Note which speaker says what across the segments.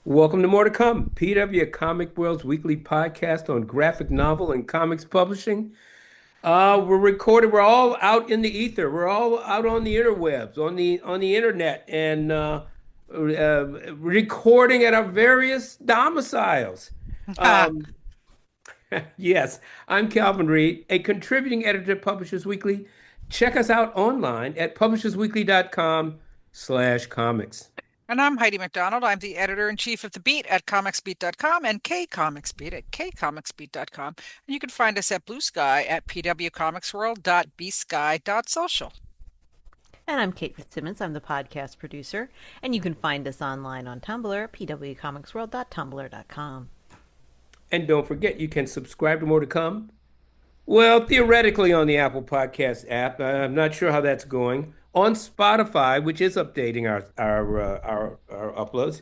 Speaker 1: Welcome to More to Come, PW Comic World's weekly podcast on graphic novel and comics publishing. We're recorded. We're all out in the ether. We're all out on the interwebs, on the internet, and recording at our various domiciles. Um, yes, I'm Calvin Reid, a contributing editor at Publishers Weekly. Check us out online at publishersweekly.com/comics.
Speaker 2: And I'm Heidi MacDonald. I'm the editor-in-chief of The Beat at comicsbeat.com and kcomicsbeat at kcomicsbeat.com. And you can find us at Blue Sky at pwcomicsworld.bsky.social.
Speaker 3: And I'm Kate Fitzsimons. I'm the podcast producer. And you can find us online on Tumblr, pwcomicsworld.tumblr.com.
Speaker 1: And don't forget, you can subscribe to More to Come. Well, theoretically on the Apple Podcast app. I'm not sure how that's going. On Spotify, which is updating our uploads,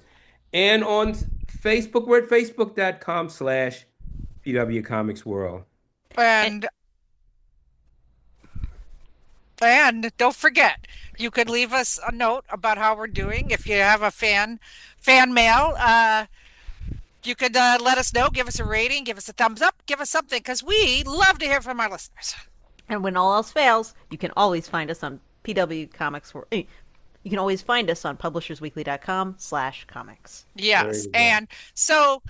Speaker 1: and on Facebook, we're at facebook.com/PW Comics World.
Speaker 3: And
Speaker 2: And and don't forget, you could leave us a note about how we're doing. If you have a fan mail, you could let us know, give us a rating, give us a thumbs up, give us something, because we love to hear from our listeners.
Speaker 3: and when all else fails, you can always find us on PW Comics World. You can always find us on publishersweekly.com/comics.
Speaker 1: There
Speaker 2: Yes.
Speaker 1: you go.
Speaker 2: And so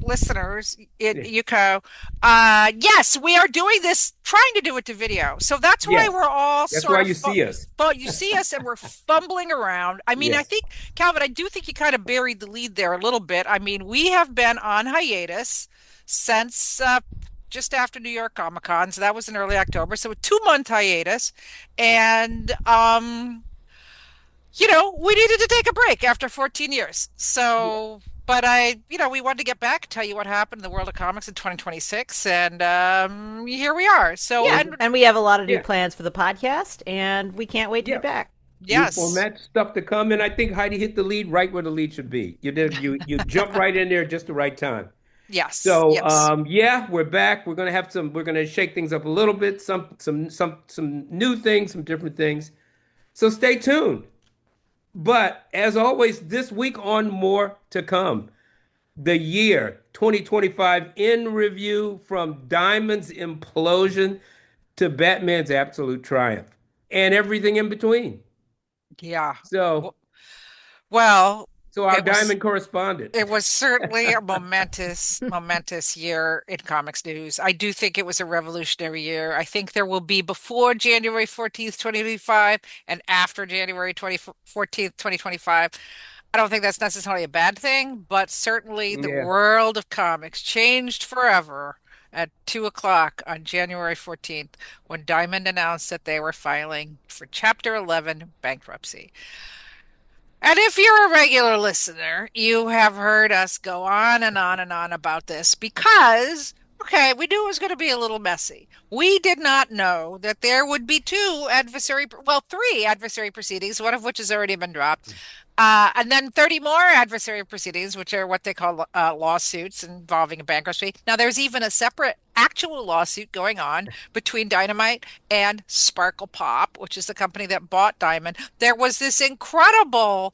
Speaker 2: listeners, yes, we are doing this, trying to do it to video. So that's why
Speaker 1: Yes,
Speaker 2: we're all
Speaker 1: that's
Speaker 2: sort
Speaker 1: why
Speaker 2: of,
Speaker 1: you see us.
Speaker 2: but you see us and we're fumbling around. I mean, I
Speaker 1: Yes.
Speaker 2: think, Calvin, I do think you kind of buried the lead there a little bit. I mean, we have been on hiatus since just after New York Comic Con. So that was in early October. So a 2 month hiatus. And, we needed to take a break after 14 years.
Speaker 1: Yeah.
Speaker 2: So, but we wanted to get back, tell you what happened in the world of comics in 2026, and here we are. So,
Speaker 3: Yeah,
Speaker 2: and
Speaker 3: and we have a lot of new
Speaker 1: Yeah.
Speaker 3: plans for the podcast, and we can't wait to be
Speaker 1: Yeah.
Speaker 3: back.
Speaker 1: New
Speaker 2: yes,
Speaker 1: format stuff to come, and I think Heidi hit the lead right where the lead should be. You jump right in there at just the right time.
Speaker 2: yes,
Speaker 1: So
Speaker 2: yes.
Speaker 1: yeah, we're back. We're gonna shake things up a little bit, some new things, some different things. So stay tuned. But as always, this week on More to Come, the year 2025 in review from Diamond's implosion to Batman's absolute triumph and everything in between.
Speaker 2: Yeah.
Speaker 1: So
Speaker 2: W- Well,
Speaker 1: so our
Speaker 2: it was
Speaker 1: Diamond correspondent.
Speaker 2: it was certainly a momentous year in comics news. I do think it was a revolutionary year. I think there will be before January 14th, 2025 and after January 14th, 2025. I don't think that's necessarily a bad thing, but certainly the
Speaker 1: Yeah.
Speaker 2: world of comics changed forever at 2 o'clock on January 14th when Diamond announced that they were filing for Chapter 11 bankruptcy. And if you're a regular listener, you have heard us go on and on and on about this because, okay, we knew it was going to be a little messy. We did not know that there would be three adversary proceedings, one of which has already been dropped, and then 30 more adversary proceedings, which are what they call lawsuits involving a bankruptcy. Now, there's even a separate actual lawsuit going on between Dynamite and Sparkle Pop, which is the company that bought Diamond. There was this incredible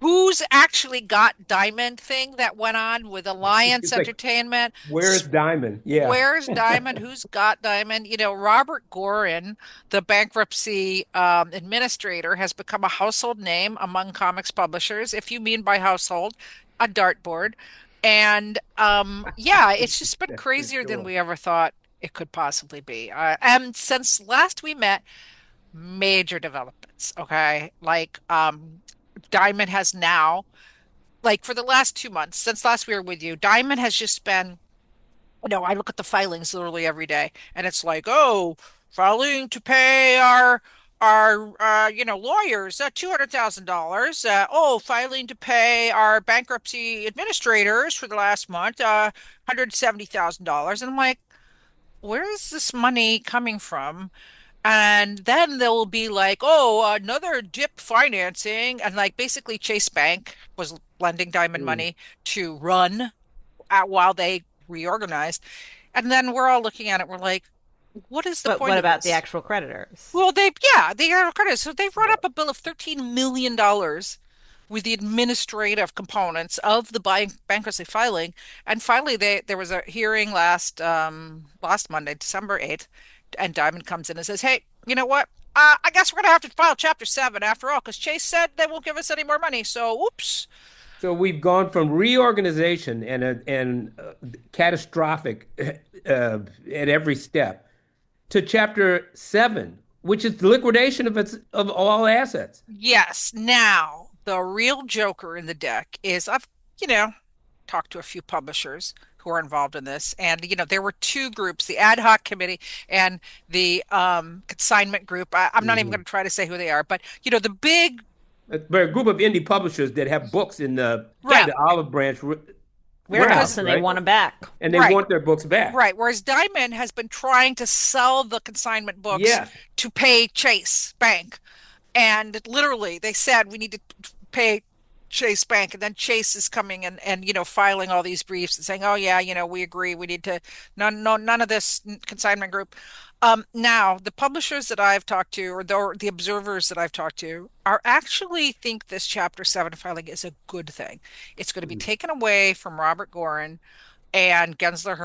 Speaker 2: who's actually got Diamond thing that went on with Alliance
Speaker 1: It's like,
Speaker 2: Entertainment.
Speaker 1: where's Diamond? Yeah.
Speaker 2: Where's Diamond? Who's got Diamond? Robert Gorin, the bankruptcy administrator, has become a household name among comics publishers. If you mean by household, a dartboard. And yeah, it's just been
Speaker 1: That's for
Speaker 2: crazier than
Speaker 1: sure.
Speaker 2: we ever thought it could possibly be. And since last we met, major developments. Okay, like Diamond has now, like for the last 2 months since last we were with you, Diamond has just been, I look at the filings literally every day, and it's like, oh, filing to pay our lawyers $200,000. Oh, filing to pay our bankruptcy administrators for the last month $170,000. And I'm like, where is this money coming from? And then there will be like, oh, another dip financing. And like basically Chase Bank was lending Diamond
Speaker 1: Mm.
Speaker 2: money to run while they reorganized. And then we're all looking at it. We're like, what is the
Speaker 3: But what
Speaker 2: point of
Speaker 3: about the
Speaker 2: this?
Speaker 3: actual creditors?
Speaker 2: Well, yeah, they are credit. So they've run up a bill of $13 million with the administrative components of the bankruptcy filing. And finally, there was a hearing last Monday, December 8th, and Diamond comes in and says, "Hey, you know what? I guess we're gonna have to file Chapter 7 after all, because Chase said they won't give us any more money. So, oops."
Speaker 1: So we've gone from reorganization and catastrophic at every step to Chapter 7, which is the liquidation of all assets.
Speaker 2: Yes. Now, the real joker in the deck is you know, talked to a few publishers who are involved in this. And, there were two groups, the ad hoc committee and the consignment group. I'm not even
Speaker 1: Mhm.
Speaker 2: going to try to say who they are, but, the big,
Speaker 1: But a group of indie publishers that have books in the
Speaker 2: right,
Speaker 1: Olive Branch
Speaker 3: Warehouse,
Speaker 1: warehouse,
Speaker 2: because,
Speaker 3: and they
Speaker 1: right?
Speaker 3: want them back.
Speaker 1: And they
Speaker 2: right,
Speaker 1: want their books back.
Speaker 2: right. Whereas Diamond has been trying to sell the consignment books
Speaker 1: Yes.
Speaker 2: to pay Chase Bank. And literally, they said we need to pay Chase Bank, and then Chase is coming and filing all these briefs and saying, "Oh yeah, we agree. We need to none of this consignment group." Now, the publishers that I've talked to, or the observers that I've talked to, are actually think this Chapter 7 filing is a good thing. It's going to be taken away from Robert Gorin and Gensler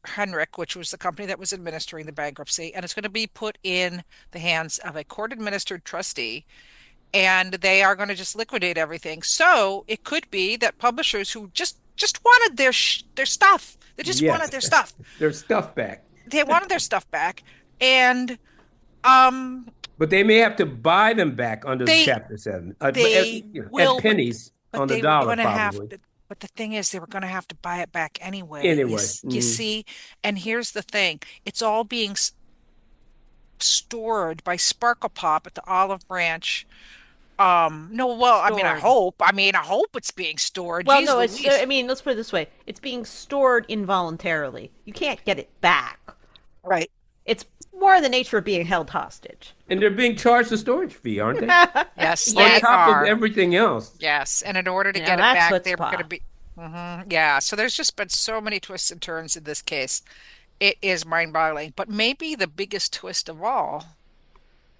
Speaker 2: Henrik, which was the company that was administering the bankruptcy, and it's going to be put in the hands of a court-administered trustee, and they are going to just liquidate everything. So it could be that publishers who just wanted their stuff, they just wanted
Speaker 1: Yes.
Speaker 2: their stuff,
Speaker 1: Their stuff back.
Speaker 2: they wanted their stuff back, and um,
Speaker 1: But they may have to buy them back under the
Speaker 2: they
Speaker 1: Chapter 7
Speaker 2: they
Speaker 1: at
Speaker 2: will,
Speaker 1: pennies
Speaker 2: but
Speaker 1: on the
Speaker 2: they were
Speaker 1: dollar,
Speaker 2: going to have
Speaker 1: probably.
Speaker 2: to. But the thing is, they were going to have to buy it back anyway.
Speaker 1: Anyway.
Speaker 2: You see, and here's the thing: it's all being stored by Sparkle Pop at the Olive Branch. No, well, I mean,
Speaker 3: Stored.
Speaker 2: I hope it's being stored.
Speaker 3: Well,
Speaker 2: Jeez
Speaker 3: no, it's.
Speaker 2: Louise.
Speaker 3: I mean, let's put it this way: it's being stored involuntarily. You can't get it back.
Speaker 2: Right.
Speaker 3: It's more the nature of being held hostage.
Speaker 1: And they're being charged a storage fee, aren't they?
Speaker 2: Yes,
Speaker 1: On
Speaker 2: they
Speaker 3: Yes.
Speaker 1: top of
Speaker 2: are.
Speaker 1: everything else.
Speaker 2: Yes, and in order to
Speaker 3: Now
Speaker 2: get it
Speaker 3: that's
Speaker 2: back, they were going to
Speaker 3: chutzpah.
Speaker 2: be. Yeah, so there's just been so many twists and turns in this case. It is mind-boggling. But maybe the biggest twist of all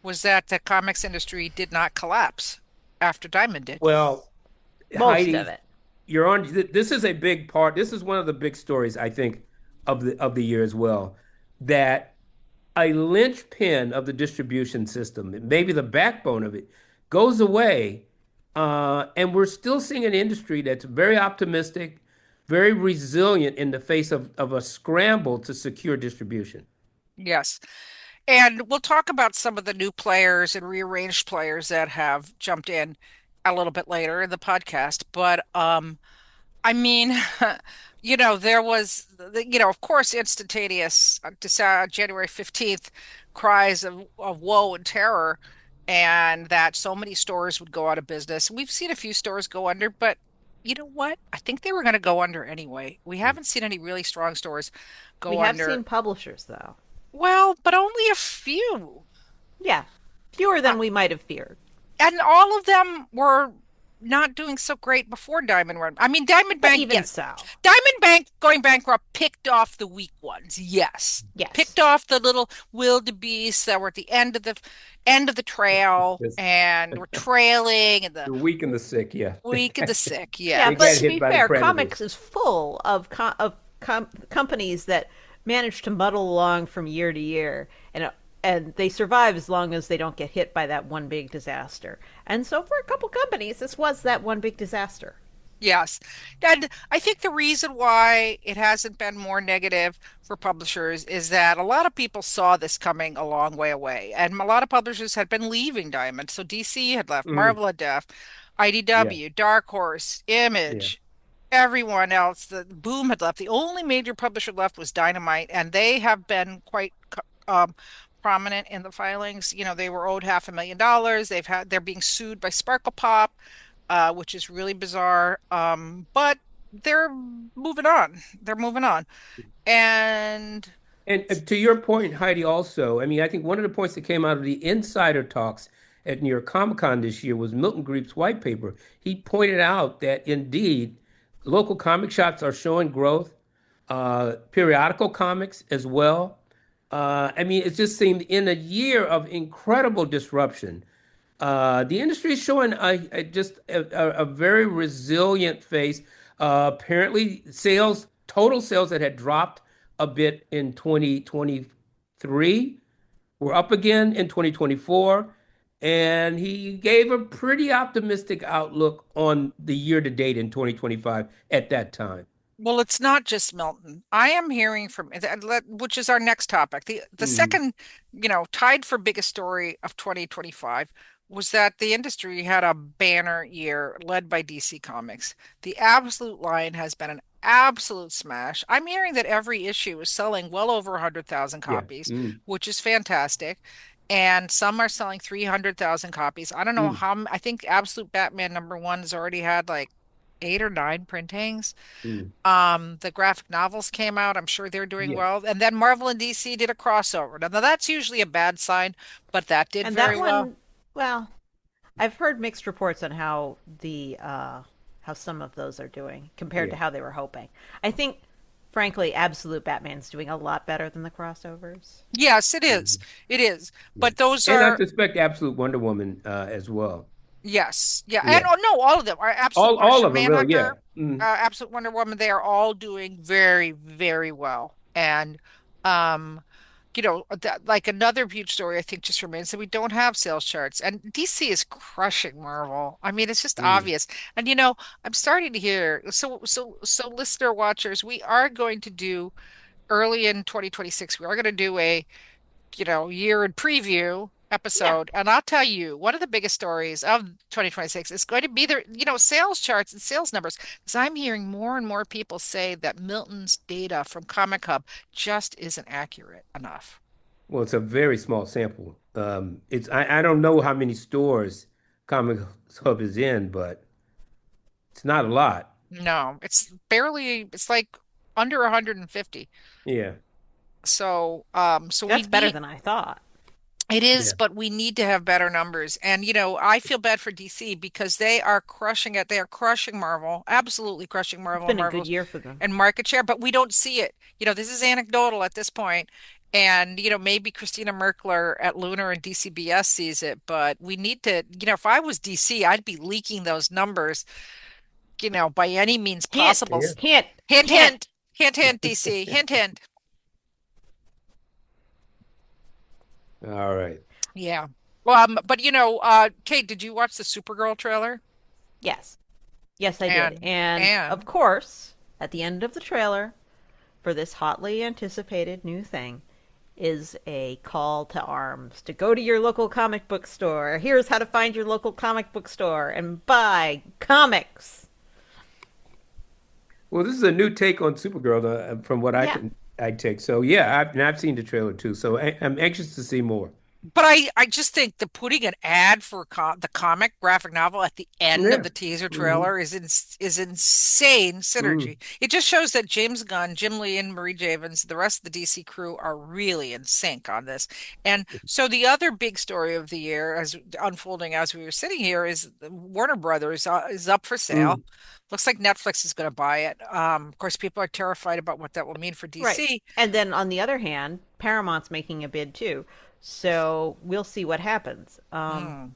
Speaker 2: was that the comics industry did not collapse after Diamond did.
Speaker 1: Well,
Speaker 3: Most of
Speaker 1: Heidi,
Speaker 3: it.
Speaker 1: you're on. This is a big part. This is one of the big stories, I think, of the year as well. That a linchpin of the distribution system, maybe the backbone of it, goes away, and we're still seeing an industry that's very optimistic, very resilient in the face of a scramble to secure distribution.
Speaker 2: Yes. And we'll talk about some of the new players and rearranged players that have jumped in a little bit later in the podcast. But I mean, there was, of course, instantaneous January 15th cries of woe and terror, and that so many stores would go out of business. We've seen a few stores go under, but you know what? I think they were going to go under anyway. We haven't seen any really strong stores
Speaker 3: We
Speaker 2: go
Speaker 3: have
Speaker 2: under.
Speaker 3: seen publishers, though.
Speaker 2: Well, but only a few.
Speaker 3: Yeah, fewer
Speaker 2: Uh,
Speaker 3: than we might have feared.
Speaker 2: and all of them were not doing so great before Diamond Run. I mean, Diamond
Speaker 3: But
Speaker 2: Bank,
Speaker 3: even
Speaker 2: yes.
Speaker 3: so,
Speaker 2: Diamond Bank going bankrupt picked off the weak ones. Yes.
Speaker 3: yes.
Speaker 2: Picked off the little wildebeests that were at the end of the trail
Speaker 1: Yes.
Speaker 2: and were trailing and the
Speaker 1: The weak and the sick, yeah.
Speaker 2: weak and the sick.
Speaker 3: Yeah,
Speaker 1: They
Speaker 2: Yes.
Speaker 3: but
Speaker 1: got
Speaker 3: to
Speaker 1: hit
Speaker 3: be
Speaker 1: by the
Speaker 3: fair,
Speaker 1: predators.
Speaker 3: comics is full of companies that manage to muddle along from year to year, and they survive as long as they don't get hit by that one big disaster. And so, for a couple companies, this was that one big disaster.
Speaker 2: Yes. And I think the reason why it hasn't been more negative for publishers is that a lot of people saw this coming a long way away. And a lot of publishers had been leaving Diamond. So DC had left,
Speaker 1: Mm,
Speaker 2: Marvel had left,
Speaker 1: yeah,
Speaker 2: IDW, Dark Horse,
Speaker 1: yeah.
Speaker 2: Image, everyone else. The Boom had left. The only major publisher left was Dynamite, and they have been quite prominent in the filings. They were owed $500,000. They're being sued by Sparkle Pop, which is really bizarre. But they're moving on. They're moving on. And
Speaker 1: And to your point, Heidi, also, I mean, I think one of the points that came out of the insider talks at New York Comic Con this year was Milton Greep's white paper. He pointed out that indeed local comic shops are showing growth, periodical comics as well. I mean, it just seemed in a year of incredible disruption, The industry is showing just a very resilient face. Apparently, total sales that had dropped a bit in 2023 were up again in 2024. And he gave a pretty optimistic outlook on the year to date in 2025 at that time.
Speaker 2: Well, it's not just Milton. I am hearing from, which is our next topic. The
Speaker 1: Mhm.
Speaker 2: second, tied for biggest story of 2025 was that the industry had a banner year led by DC Comics. The Absolute line has been an absolute smash. I'm hearing that every issue is selling well over 100,000
Speaker 1: Yeah.
Speaker 2: copies,
Speaker 1: Mm.
Speaker 2: which is fantastic. And some are selling 300,000 copies. I don't know
Speaker 1: Mm.
Speaker 2: how, I think Absolute Batman #1 has already had like 8 or 9 printings.
Speaker 1: Mm.
Speaker 2: The graphic novels came out. I'm sure they're doing
Speaker 1: Yeah.
Speaker 2: well. And then Marvel and DC did a crossover. Now that's usually a bad sign, but that did
Speaker 3: And
Speaker 2: very
Speaker 3: that
Speaker 2: well.
Speaker 3: one, well, I've heard mixed reports on how some of those are doing compared to
Speaker 1: Yeah.
Speaker 3: how they were hoping. I think, frankly, Absolute Batman's doing a lot better than the crossovers.
Speaker 2: Yes, it is.
Speaker 1: Mhm.
Speaker 2: It is.
Speaker 1: Yeah.
Speaker 2: But those
Speaker 1: And I
Speaker 2: are,
Speaker 1: suspect Absolute Wonder Woman as well.
Speaker 2: yes. Yeah. And
Speaker 1: Yeah.
Speaker 2: oh no, all of them are Absolute
Speaker 1: All
Speaker 2: Martian
Speaker 1: of them really, yeah.
Speaker 2: Manhunter,
Speaker 1: Mm.
Speaker 2: Absolute Wonder Woman. They are all doing very, very well. And um like another huge story, I think, just remains that we don't have sales charts. And DC is crushing Marvel. I mean, it's just
Speaker 1: Mm.
Speaker 2: obvious. And I'm starting to hear, so listener watchers, we are going to do early in 2026, we are going to do a, year in preview
Speaker 3: Yeah.
Speaker 2: episode. And I'll tell you, one of the biggest stories of 2026 is going to be the, sales charts and sales numbers. Because I'm hearing more and more people say that Milton's data from Comic Hub just isn't accurate enough.
Speaker 1: Well, it's a very small sample. I don't know how many stores Comic Hub is in, but it's not a lot.
Speaker 2: No, it's like under 150.
Speaker 1: Yeah.
Speaker 2: So we
Speaker 3: That's better
Speaker 2: need,
Speaker 3: than I thought.
Speaker 2: it is,
Speaker 1: Yeah.
Speaker 2: but we need to have better numbers. And, I feel bad for DC because they are crushing it. They are crushing Marvel, absolutely crushing
Speaker 3: It's
Speaker 2: Marvel and
Speaker 3: been a good
Speaker 2: Marvel's
Speaker 3: year for them.
Speaker 2: and market share, but we don't see it. This is anecdotal at this point. And, maybe Christina Merkler at Lunar and DCBS sees it, but we need to, if I was DC, I'd be leaking those numbers, by any means
Speaker 3: Hint,
Speaker 2: possible.
Speaker 1: Yeah.
Speaker 3: hint,
Speaker 2: Hint,
Speaker 3: hint.
Speaker 2: hint, hint, hint, DC, hint, hint.
Speaker 1: All right.
Speaker 2: Yeah. But Kate, did you watch the Supergirl trailer?
Speaker 3: Yes. Yes, I did.
Speaker 2: And
Speaker 3: And of
Speaker 2: and
Speaker 3: course, at the end of the trailer for this hotly anticipated new thing is a call to arms to go to your local comic book store. Here's how to find your local comic book store and buy comics.
Speaker 1: Well, this is a new take on Supergirl from what
Speaker 3: Yeah.
Speaker 1: I take. So yeah, I've seen the trailer too. So I'm anxious to see more.
Speaker 2: but I just think that putting an ad for the comic graphic novel at the end of
Speaker 1: Yeah.
Speaker 2: the teaser
Speaker 1: Hmm.
Speaker 2: trailer is insane synergy.
Speaker 1: Mm.
Speaker 2: It just shows that James Gunn, Jim Lee, and Marie Javins, the rest of the DC crew are really in sync on this. And so the other big story of the year, as unfolding as we were sitting here, is Warner Brothers is up for sale.
Speaker 1: Mm.
Speaker 2: Looks like Netflix is going to buy it. Of course, people are terrified about what that will mean for
Speaker 3: Right.
Speaker 2: DC.
Speaker 3: And then on the other hand, Paramount's making a bid too. So we'll see what happens.
Speaker 2: Hmm.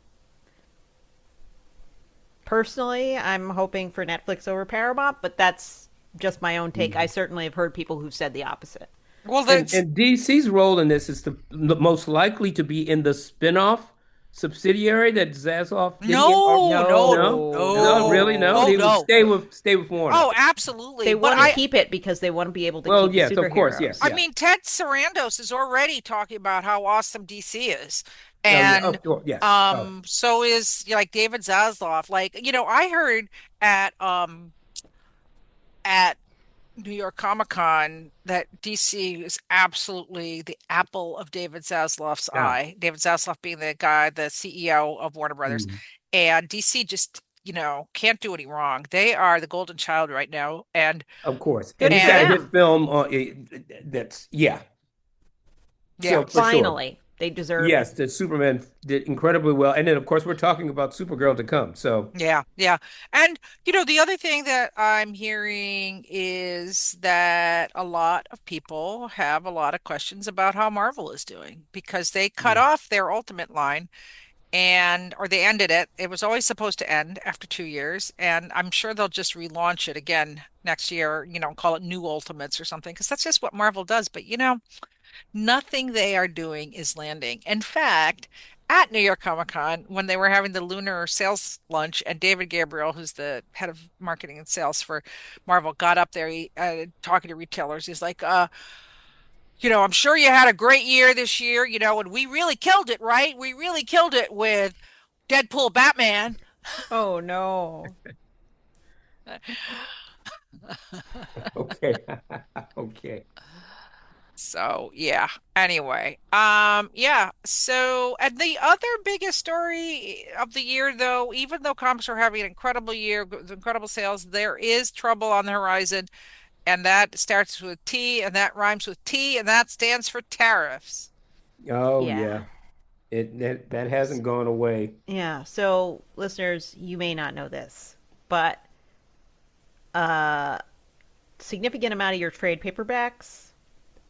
Speaker 3: Personally, I'm hoping for Netflix over Paramount, but that's just my own take. I
Speaker 1: Mm.
Speaker 3: certainly have heard people who've said the opposite.
Speaker 2: Well,
Speaker 1: And
Speaker 2: that's
Speaker 1: and DC's role in this is the most likely to be in the spin-off subsidiary that Zaslav didn't get. Or,
Speaker 2: no, no,
Speaker 1: no,
Speaker 3: No,
Speaker 1: no, really,
Speaker 3: no.
Speaker 1: no.
Speaker 2: oh
Speaker 1: He would
Speaker 2: no.
Speaker 1: stay with Warner.
Speaker 2: Oh, absolutely.
Speaker 3: They
Speaker 2: But
Speaker 3: want to keep it because they want to be able to
Speaker 1: Well,
Speaker 3: keep the
Speaker 1: yes, of course, yeah,
Speaker 3: superheroes.
Speaker 2: I
Speaker 1: yeah.
Speaker 2: mean, Ted Sarandos is already talking about how awesome DC is.
Speaker 1: Oh, yeah,
Speaker 2: And
Speaker 1: of course, yes. Oh,
Speaker 2: so is like David Zaslav. Like, I heard at um at New York Comic Con that DC is absolutely the apple of David Zaslav's
Speaker 1: yeah.
Speaker 2: eye. David Zaslav being the guy, the CEO of Warner Brothers.
Speaker 1: Mm.
Speaker 2: And DC just, can't do any wrong. They are the golden child right now. And
Speaker 1: Of course. And
Speaker 3: Good
Speaker 1: he's
Speaker 3: for
Speaker 1: got a
Speaker 2: and
Speaker 1: hit
Speaker 3: them.
Speaker 1: film that's yeah.
Speaker 2: yeah.
Speaker 1: So for sure.
Speaker 3: Finally, they deserve it.
Speaker 1: Yes, the Superman did incredibly well. And then of course we're talking about Supergirl to come. So
Speaker 2: Yeah, yeah. And the other thing that I'm hearing is that a lot of people have a lot of questions about how Marvel is doing because they cut
Speaker 1: mm,
Speaker 2: off their Ultimate line and or they ended it. It was always supposed to end after 2 years, and I'm sure they'll just relaunch it again next year, call it New Ultimates or something, because that's just what Marvel does. But nothing they are doing is landing. In fact, at New York Comic Con, when they were having the lunar sales lunch, and David Gabriel, who's the head of marketing and sales for Marvel, got up there talking to retailers. He's like, I'm sure you had a great year this year, and we really killed it, right? We really killed it with Deadpool Batman.
Speaker 3: Oh no.
Speaker 1: Okay. Okay.
Speaker 2: So yeah. Anyway, yeah. So, and the other biggest story of the year, though, even though comics are having an incredible year, incredible sales, there is trouble on the horizon, and that starts with T, and that rhymes with T, and that stands for tariffs.
Speaker 1: Oh
Speaker 3: Yeah.
Speaker 1: yeah. That hasn't gone away.
Speaker 3: Yeah. So, listeners, you may not know this, but a significant amount of your trade paperbacks,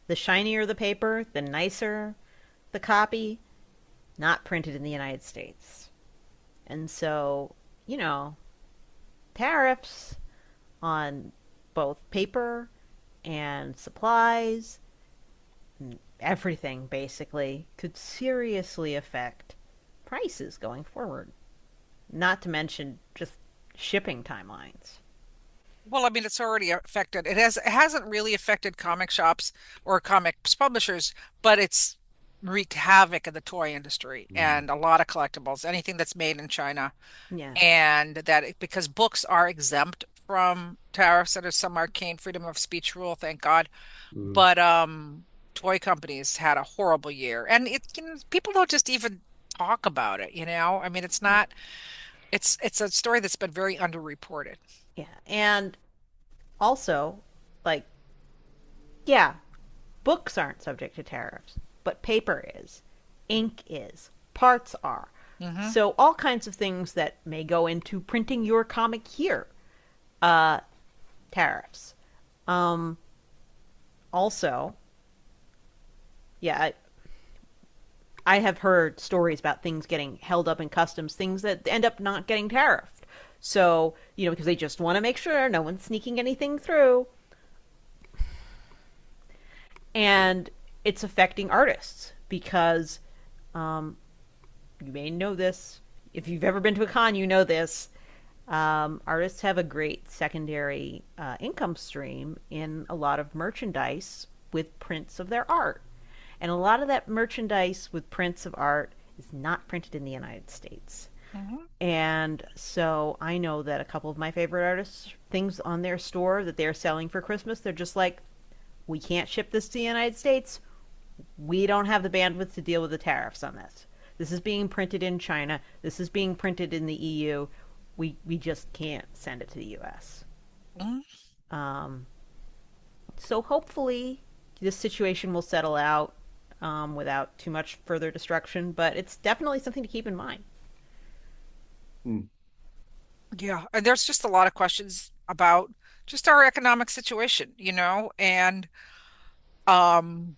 Speaker 3: the shinier the paper, the nicer the copy, not printed in the United States. And so, you know, tariffs on both paper and supplies, everything basically, could seriously affect prices going forward. Not to mention just shipping timelines.
Speaker 2: Well, I mean, it's already affected. It hasn't really affected comic shops or comics publishers, but it's wreaked havoc in the toy industry
Speaker 1: Mm.
Speaker 2: and a lot of collectibles, anything that's made in China.
Speaker 3: Yeah.
Speaker 2: And because books are exempt from tariffs under some arcane freedom of speech rule, thank God.
Speaker 1: Mm.
Speaker 2: But toy companies had a horrible year. And people don't just even talk about it. I mean, it's not it's a story that's been very underreported.
Speaker 3: Yeah. And also, like, yeah, books aren't subject to tariffs, but paper is, ink is, parts are.
Speaker 2: Hmm.
Speaker 3: So all kinds of things that may go into printing your comic here, uh, tariffs. Um, Also, yeah, I have heard stories about things getting held up in customs, things that end up not getting tariffed. So, because they just want to make sure no one's sneaking anything through. And it's affecting artists because you may know this. If you've ever been to a con, you know this. Artists have a great secondary income stream in a lot of merchandise with prints of their art. And a lot of that merchandise with prints of art is not printed in the United States.
Speaker 2: Hmm.
Speaker 3: And so I know that a couple of my favorite artists, things on their store that they're selling for Christmas, they're just like, we can't ship this to the United States. We don't have the bandwidth to deal with the tariffs on this. This is being printed in China. This is being printed in the EU. We just can't send it to the US. Um, so hopefully this situation will settle out without too much further destruction, but it's definitely something to keep in mind.
Speaker 1: Mm.
Speaker 2: Yeah, and there's just a lot of questions about just our economic situation, and um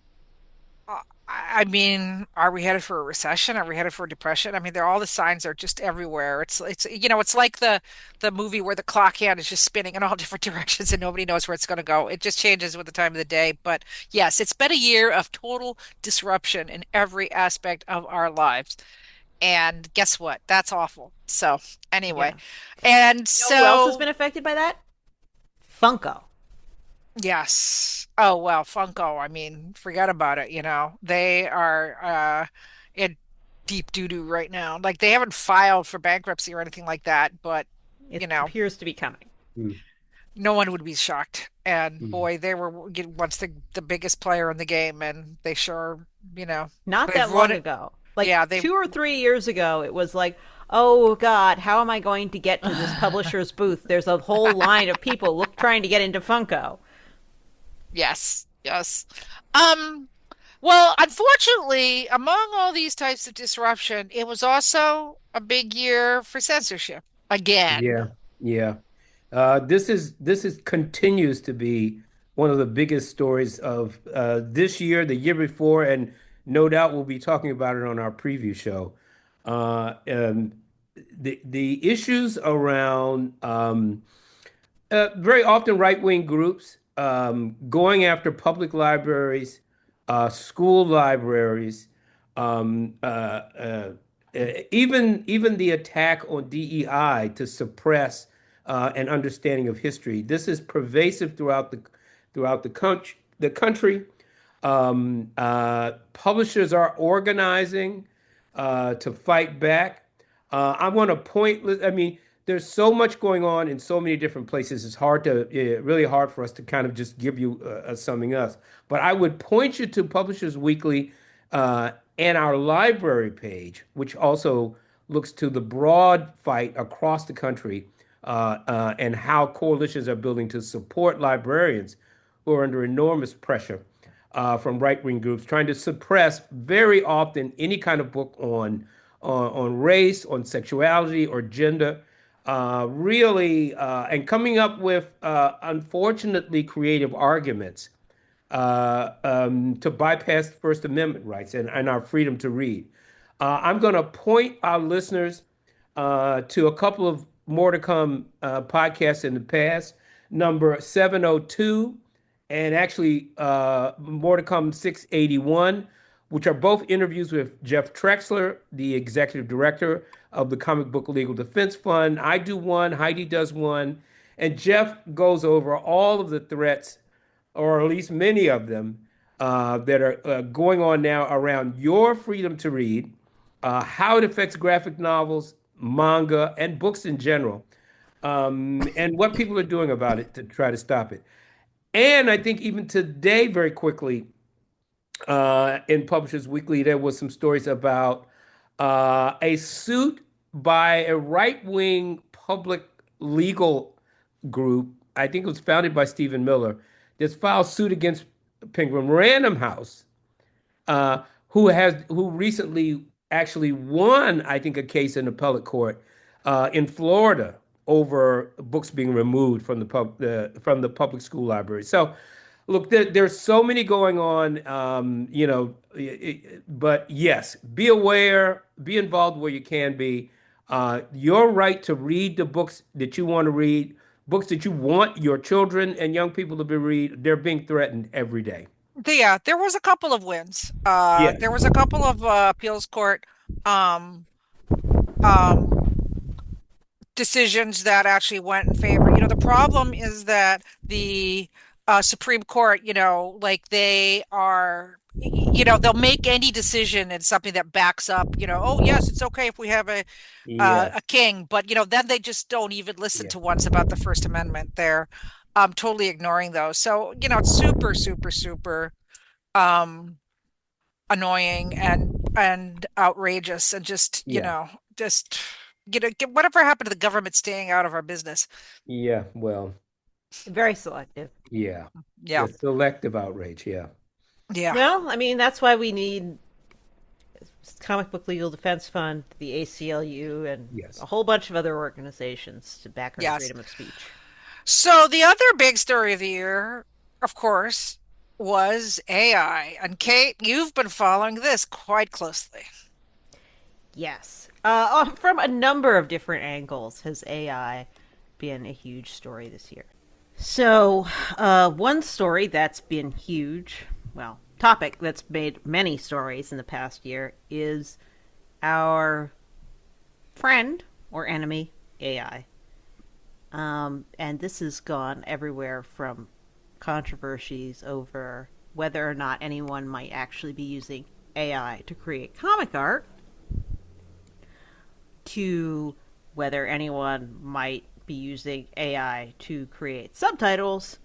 Speaker 2: I mean, are we headed for a recession? Are we headed for a depression? I mean, all the signs are just everywhere. It's like the movie where the clock hand is just spinning in all different directions and nobody knows where it's going to go. It just changes with the time of the day. But yes, it's been a year of total disruption in every aspect of our lives. And guess what? That's awful. So, anyway,
Speaker 3: Yeah.
Speaker 2: and
Speaker 3: You know who else has
Speaker 2: so
Speaker 3: been affected by that? Funko.
Speaker 2: yes. Oh, well, Funko, I mean, forget about it. They are in deep doo-doo right now. Like they haven't filed for bankruptcy or anything like that, but
Speaker 3: It
Speaker 2: you know,
Speaker 3: appears to be coming.
Speaker 1: Mm.
Speaker 2: no one would be shocked. And
Speaker 1: Mm.
Speaker 2: boy, they were once the biggest player in the game, and they sure,
Speaker 3: Not
Speaker 2: they've
Speaker 3: that
Speaker 2: run
Speaker 3: long
Speaker 2: it.
Speaker 3: ago. Like
Speaker 2: Yeah, they
Speaker 3: 2 or 3 years ago, it was like, oh God, how am I going to get to this publisher's booth? There's a whole line of people trying to get into Funko.
Speaker 2: yes, yes. Um, well, unfortunately, among all these types of disruption, it was also a big year for censorship again.
Speaker 1: Yeah. Yeah. This is continues to be one of the biggest stories of this year, the year before, and no doubt we'll be talking about it on our preview show. And the issues around very often right-wing groups going after public libraries, school libraries, um, uh, uh, even the attack on DEI to suppress an understanding of history. This is pervasive throughout the country. Publishers are organizing to fight back. I want to point, I mean, there's so much going on in so many different places. It's really hard for us to kind of just give you a summing up. But I would point you to Publishers Weekly and our library page, which also looks to the broad fight across the country and how coalitions are building to support librarians who are under enormous pressure from right-wing groups trying to suppress very often any kind of book on race, on sexuality, or gender. Really, and coming up with unfortunately creative arguments to bypass First Amendment rights and our freedom to read. I'm going to point our listeners to a couple of more to come podcasts in the past, number 702 and actually more to come 681, which are both interviews with Jeff Trexler, the executive director of the Comic Book Legal Defense Fund. I do one, Heidi does one, and Jeff goes over all of the threats, or at least many of them, that are going on now around your freedom to read, how it affects graphic novels, manga, and books in general, and what people are doing about it to try to stop it. And I think even today, very quickly, in Publishers Weekly, there was some stories about a suit by a right-wing public legal group. I think it was founded by Stephen Miller. That's filed suit against Penguin Random House, who recently actually won, I think, a case in appellate court in Florida over books being removed from from the public school library. So, look, there's so many going on, but yes, be aware, be involved where you can be. Your right to read the books that you want to read, books that you want your children and young people to be read, they're being threatened every day.
Speaker 2: Yeah, there was a couple of wins.
Speaker 1: Yes.
Speaker 2: There was a couple of appeals court um, um, decisions that actually went in favor. The problem is that the Supreme Court, like they are, they'll make any decision and something that backs up, oh yes, it's okay if we have
Speaker 1: Yeah.
Speaker 2: a king, but then they just don't even listen
Speaker 1: Yeah.
Speaker 2: to once about the First Amendment. They're totally ignoring those. So, it's super, super, super um annoying and outrageous and just,
Speaker 1: Yeah.
Speaker 2: just whatever happened to the government staying out of our business.
Speaker 1: Yeah. Well,
Speaker 3: Very selective.
Speaker 1: yeah.
Speaker 2: Yeah.
Speaker 1: The selective outrage. Yeah.
Speaker 2: Yeah.
Speaker 3: Well, I mean, that's why we need Comic Book Legal Defense Fund, the ACLU, and
Speaker 1: Yes.
Speaker 3: a whole bunch of other organizations to back our
Speaker 2: Yes.
Speaker 3: freedom of speech.
Speaker 2: So the other big story of the year, of course, was AI. And Kate, you've been following this quite closely.
Speaker 3: Yes. From a number of different angles has AI been a huge story this year. So, one story that's been huge, well, topic that's made many stories in the past year is our friend or enemy, AI. And this has gone everywhere from controversies over whether or not anyone might actually be using AI to create comic art to whether anyone might be using AI to create subtitles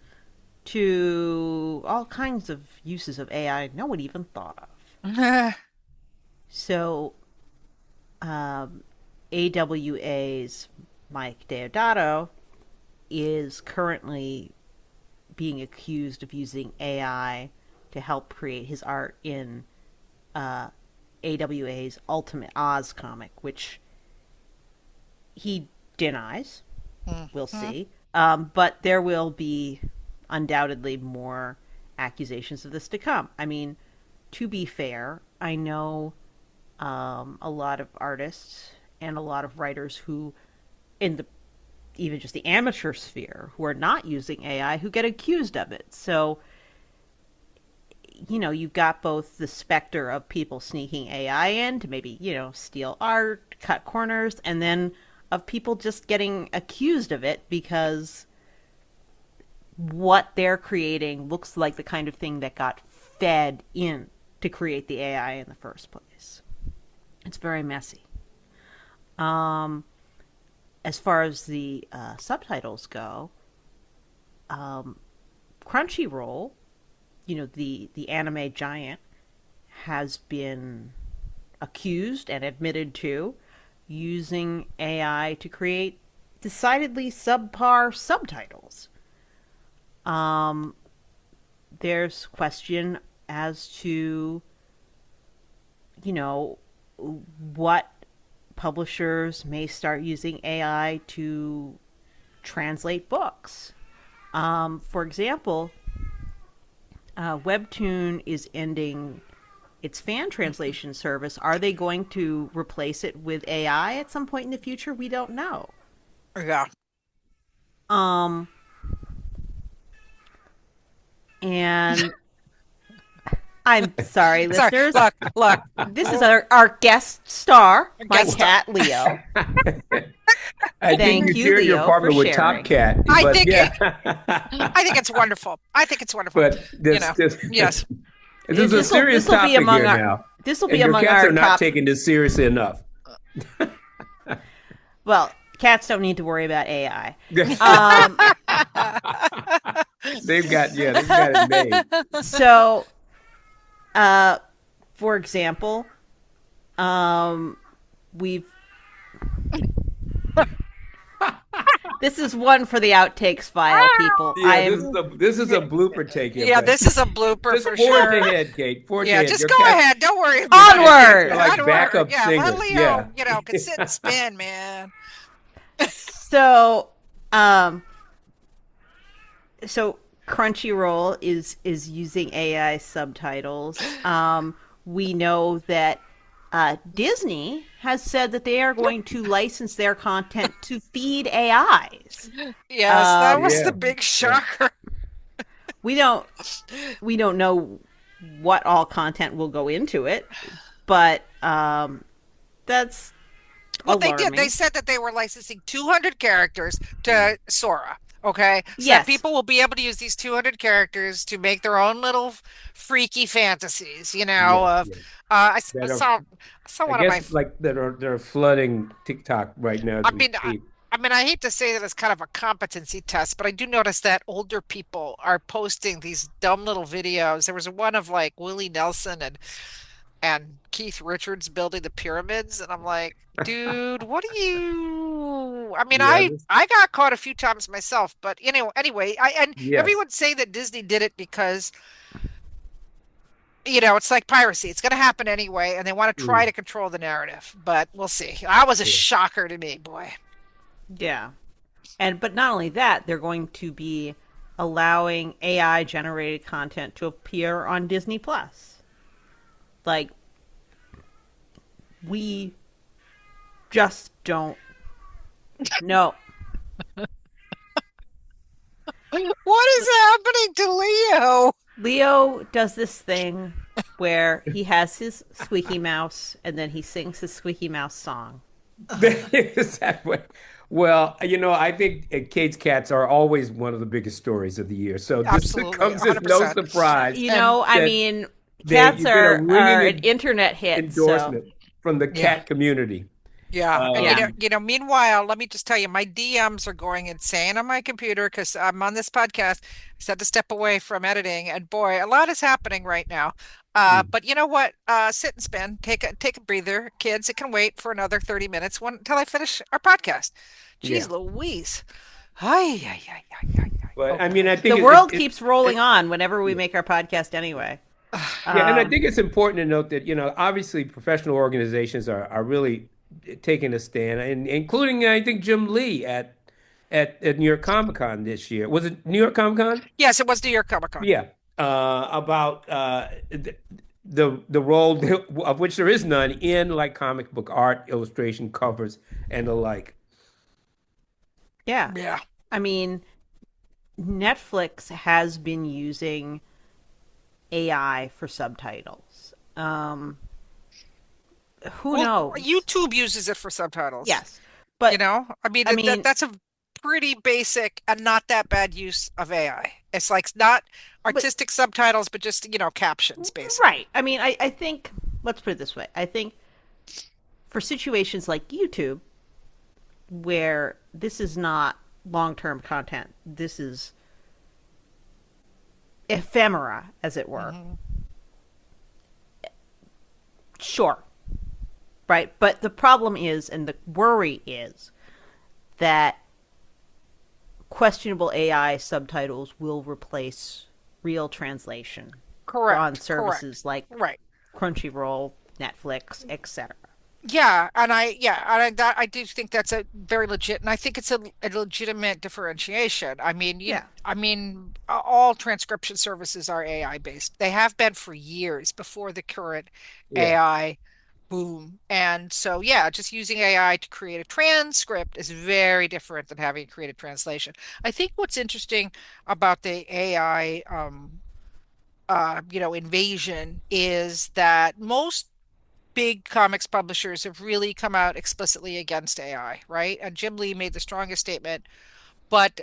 Speaker 3: to all kinds of uses of AI no one even thought of. So, AWA's Mike Deodato is currently being accused of using AI to help create his art in AWA's Ultimate Oz comic, which he denies. We'll
Speaker 2: Mhm.
Speaker 3: see. But there will be undoubtedly more accusations of this to come. I mean, to be fair, I know a lot of artists and a lot of writers who, in the even just the amateur sphere, who are not using AI, who get accused of it. So, you've got both the specter of people sneaking AI in to maybe, steal art, cut corners, and then of people just getting accused of it because what they're creating looks like the kind of thing that got fed in to create the AI in the first place. It's very messy. Um, as far as the subtitles go, um, Crunchyroll, the anime giant, has been accused and admitted to using AI to create decidedly subpar subtitles. Um, there's question as to, you know, what publishers may start using AI to translate books. For example, Webtoon is ending its fan translation service. Are they going to replace it with AI at some point in the future? We don't know.
Speaker 2: Yeah.
Speaker 3: Um, and I'm sorry,
Speaker 2: Sorry.
Speaker 3: listeners.
Speaker 2: Look.
Speaker 3: This is our guest star, my
Speaker 2: Guest
Speaker 3: cat Leo.
Speaker 1: I think
Speaker 3: Thank
Speaker 1: you
Speaker 3: you,
Speaker 1: share your
Speaker 3: Leo, for
Speaker 1: apartment with Top
Speaker 3: sharing.
Speaker 1: Cat,
Speaker 2: I
Speaker 1: but
Speaker 2: think
Speaker 1: yeah.
Speaker 2: I think it's wonderful. I think it's wonderful.
Speaker 1: But
Speaker 2: You
Speaker 1: this
Speaker 2: know.
Speaker 1: this
Speaker 2: Yes.
Speaker 1: this is a serious
Speaker 3: This will be
Speaker 1: topic
Speaker 3: among
Speaker 1: here
Speaker 3: our
Speaker 1: now,
Speaker 3: this will be
Speaker 1: and your
Speaker 3: among
Speaker 1: cats
Speaker 3: our
Speaker 1: are not
Speaker 3: top.
Speaker 1: taking this seriously enough.
Speaker 3: Well, cats don't need to worry about AI. Um,
Speaker 1: They've got it made.
Speaker 3: so, uh, for example, um, we've this is one for the outtakes file, people.
Speaker 1: Yeah, this is a blooper take here,
Speaker 2: Yeah,
Speaker 1: but
Speaker 2: this is a blooper
Speaker 1: just
Speaker 2: for
Speaker 1: forge
Speaker 2: sure.
Speaker 1: ahead, Kate. Forge
Speaker 2: Yeah,
Speaker 1: ahead.
Speaker 2: just
Speaker 1: Your
Speaker 2: go
Speaker 1: cats,
Speaker 2: ahead. Don't worry
Speaker 1: your,
Speaker 2: about
Speaker 1: your
Speaker 2: it.
Speaker 1: cats are
Speaker 3: onward.
Speaker 1: like
Speaker 2: Onward.
Speaker 1: backup
Speaker 2: Yeah, let
Speaker 1: singers. Yeah.
Speaker 2: Leo, can sit and spin, man.
Speaker 3: So, um, so Crunchyroll is using AI subtitles. We know that Disney has said that they are going to license their content to feed AIs.
Speaker 2: Yes, that
Speaker 3: Um,
Speaker 2: was the
Speaker 1: Yeah.
Speaker 2: big
Speaker 1: Yeah.
Speaker 2: shocker.
Speaker 3: we don't we don't know what all content will go into it, but that's
Speaker 2: Well, they did. They
Speaker 3: alarming.
Speaker 2: said that they were licensing 200 characters to Sora. Okay, so that
Speaker 3: Yes,
Speaker 2: people will be able to use these 200 characters to make their own little freaky fantasies.
Speaker 1: Yes.
Speaker 2: Of
Speaker 1: Yes.
Speaker 2: I
Speaker 1: That are,
Speaker 2: saw
Speaker 1: I
Speaker 2: one of
Speaker 1: guess,
Speaker 2: my
Speaker 1: like that are flooding TikTok right now as
Speaker 2: I
Speaker 1: we
Speaker 2: mean, I,
Speaker 1: speak.
Speaker 2: I mean, I hate to say that it's kind of a competency test, but I do notice that older people are posting these dumb little videos. There was one of like Willie Nelson and Keith Richards building the pyramids, and I'm like, dude, what are you? I mean,
Speaker 1: Yeah.
Speaker 2: I got caught a few times myself, but anyway, I and
Speaker 1: Yes.
Speaker 2: everyone's saying that Disney did it because it's like piracy. It's going to happen anyway, and they want to try
Speaker 1: Mm,
Speaker 2: to control the narrative, but we'll see. That was a
Speaker 1: yeah.
Speaker 2: shocker to me, boy.
Speaker 3: yeah. And but not only that, they're going to be allowing AI generated content to appear on Disney Plus. Like we just don't know.
Speaker 2: What is happening to Leo?
Speaker 3: Leo does this thing where he has his squeaky mouse and then he sings his squeaky mouse song.
Speaker 1: Is that what? Well, I think Kate's cats are always one of the biggest stories of the year. So this
Speaker 2: Absolutely,
Speaker 1: comes as no
Speaker 2: 100%.
Speaker 1: surprise
Speaker 2: And
Speaker 3: I
Speaker 1: that
Speaker 3: mean, cats
Speaker 1: you get a
Speaker 3: are
Speaker 1: ringing
Speaker 3: an internet hit, so
Speaker 1: endorsement from the
Speaker 2: yeah.
Speaker 1: cat community.
Speaker 2: Yeah, and
Speaker 3: yeah.
Speaker 2: meanwhile, let me just tell you, my DMs are going insane on my computer because I'm on this podcast. I just had to step away from editing, and boy, a lot is happening right now.
Speaker 1: Mm,
Speaker 2: But you know what? Sit and spin, take a breather, kids. It can wait for another 30 minutes until I finish our podcast.
Speaker 1: yeah.
Speaker 2: Jeez Louise. Ay, ay, ay, ay, ay, ay.
Speaker 1: But I mean,
Speaker 2: Okay.
Speaker 1: I think
Speaker 3: The world keeps rolling on whenever we
Speaker 1: yeah.
Speaker 3: make our podcast anyway.
Speaker 1: Yeah, and I
Speaker 3: Um,
Speaker 1: think it's important to note that, obviously professional organizations are really taking a stand, and including, I think, Jim Lee at New York Comic Con this year. Was it New York Comic Con?
Speaker 2: Yes, it was New York Comic Con.
Speaker 1: Yeah. About the role of which there is none in like comic book art, illustration, covers, and the like.
Speaker 3: Yeah.
Speaker 2: Yeah.
Speaker 3: I mean, Netflix has been using AI for subtitles. Who
Speaker 2: Well,
Speaker 3: knows?
Speaker 2: YouTube uses it for subtitles.
Speaker 3: Yes. But
Speaker 2: I mean
Speaker 3: I mean,
Speaker 2: that's a pretty basic and not that bad use of AI. It's like not
Speaker 3: but
Speaker 2: artistic subtitles, but just, captions basically.
Speaker 3: right. I mean, I think let's put it this way. I think for situations like YouTube where this is not long-term content, this is ephemera as it were.
Speaker 2: Hmm.
Speaker 3: Sure. Right? But the problem is and the worry is that questionable AI subtitles will replace real translation on
Speaker 2: Correct, correct.
Speaker 3: services like
Speaker 2: Right.
Speaker 3: Crunchyroll, Netflix, etc.
Speaker 2: Yeah, and I do think that's a very legit, and I think it's a legitimate differentiation.
Speaker 3: Yeah.
Speaker 2: All transcription services are AI based. They have been for years before the current
Speaker 1: Yeah.
Speaker 2: AI boom. And so, yeah, just using AI to create a transcript is very different than having a created translation. I think what's interesting about the AI, invasion is that most big comics publishers have really come out explicitly against AI, right? And Jim Lee made the strongest statement, but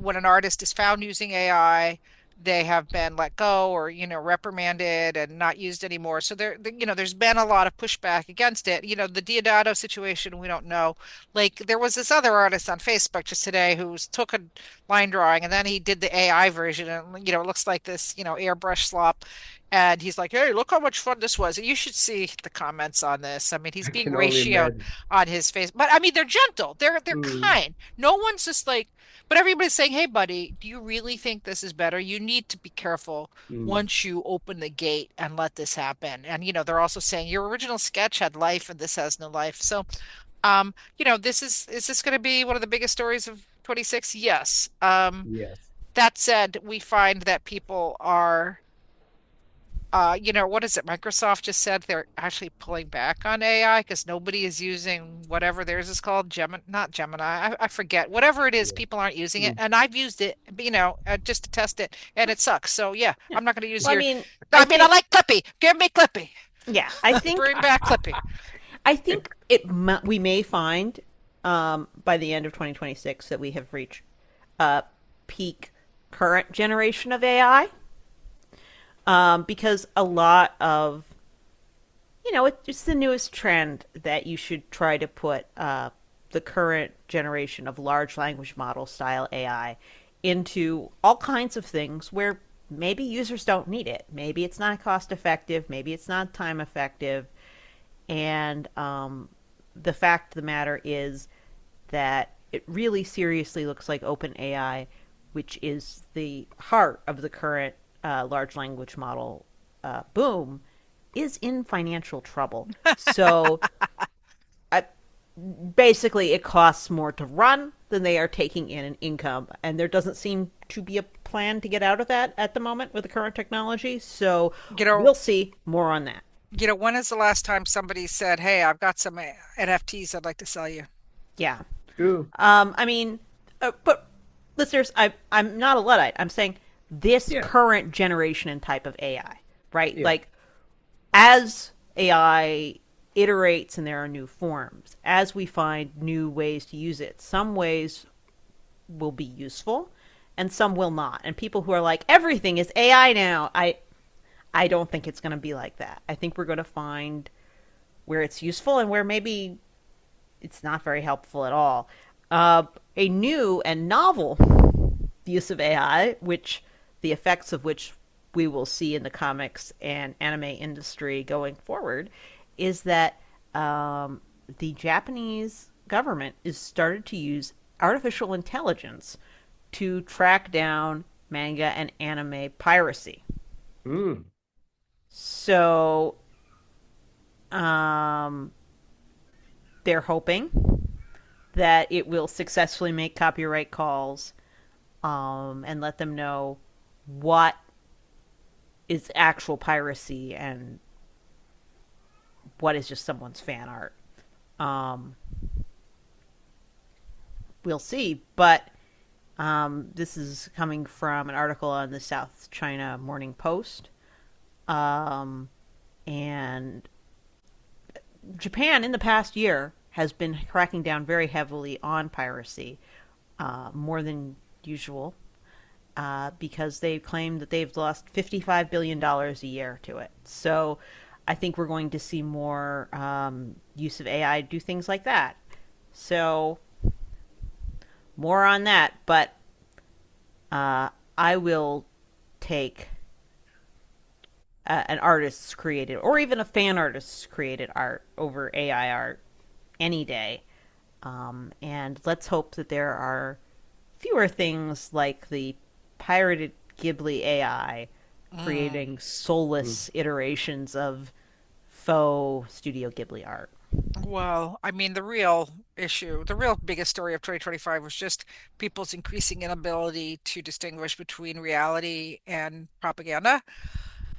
Speaker 2: when an artist is found using AI, they have been let go or, reprimanded and not used anymore. So there's been a lot of pushback against it. The Diodato situation, we don't know. Like there was this other artist on Facebook just today who took a line drawing and then he did the AI version and, it looks like this, airbrush slop. And he's like, "Hey, look how much fun this was." And you should see the comments on this. I mean, he's
Speaker 1: I
Speaker 2: being
Speaker 1: can only
Speaker 2: ratioed
Speaker 1: imagine.
Speaker 2: on his face. But I mean, they're gentle. They're
Speaker 1: Mm,
Speaker 2: kind. No one's just like, but everybody's saying, "Hey, buddy, do you really think this is better? You need to be careful
Speaker 1: mm.
Speaker 2: once you open the gate and let this happen." And they're also saying your original sketch had life and this has no life. So, this is this going to be one of the biggest stories of 26? Yes.
Speaker 1: Yes.
Speaker 2: That said, we find that people are what is it? Microsoft just said they're actually pulling back on AI because nobody is using whatever theirs is called, not Gemini. I forget. Whatever it is,
Speaker 1: Yeah.
Speaker 2: people aren't using it.
Speaker 1: Mm.
Speaker 2: And I've used it, just to test it, and it sucks. So yeah,
Speaker 3: Yeah.
Speaker 2: I'm not going to use
Speaker 3: Well, I
Speaker 2: your.
Speaker 3: mean, I
Speaker 2: I mean, I
Speaker 3: think
Speaker 2: like Clippy. Give me Clippy.
Speaker 3: yeah, I think
Speaker 2: Bring back Clippy.
Speaker 3: I think we may find by the end of 2026 that we have reached peak current generation of AI because a lot of it's the newest trend that you should try to put the current generation of large language model style AI into all kinds of things where maybe users don't need it. Maybe it's not cost effective. Maybe it's not time effective. And the fact of the matter is that it really seriously looks like OpenAI, which is the heart of the current large language model boom, is in financial trouble. So basically, it costs more to run than they are taking in income, and there doesn't seem to be a plan to get out of that at the moment with the current technology. So
Speaker 2: You know,
Speaker 3: we'll see more on that.
Speaker 2: when is the last time somebody said, "Hey, I've got some NFTs I'd like to sell you"?
Speaker 3: Yeah.
Speaker 1: True.
Speaker 3: I mean, but listeners, I'm not a Luddite. I'm saying this
Speaker 1: Yeah.
Speaker 3: current generation and type of AI, right?
Speaker 1: Yeah.
Speaker 3: Like, as AI iterates and there are new forms, as we find new ways to use it, some ways will be useful and some will not. And people who are like, everything is AI now, I don't think it's going to be like that. I think we're going to find where it's useful and where maybe it's not very helpful at all. A new and novel use of AI, which the effects of which we will see in the comics and anime industry going forward, is that the Japanese government is started to use artificial intelligence to track down manga and anime piracy.
Speaker 1: Mm.
Speaker 3: So um, they're hoping that it will successfully make copyright calls and let them know what is actual piracy and what is just someone's fan art. Um, we'll see. But this is coming from an article on the South China Morning Post. Um, and Japan, in the past year, has been cracking down very heavily on piracy, more than usual, because they claim that they've lost $55 billion a year to it. So I think we're going to see more use of AI do things like that. So more on that, but I will take an artist's created or even a fan artist's created art over AI art any day. And let's hope that there are fewer things like the pirated Ghibli AI
Speaker 2: Mm.
Speaker 3: creating soulless iterations of faux Studio Ghibli art.
Speaker 2: Well, I mean, the real issue, the real biggest story of 2025 was just people's increasing inability to distinguish between reality and propaganda.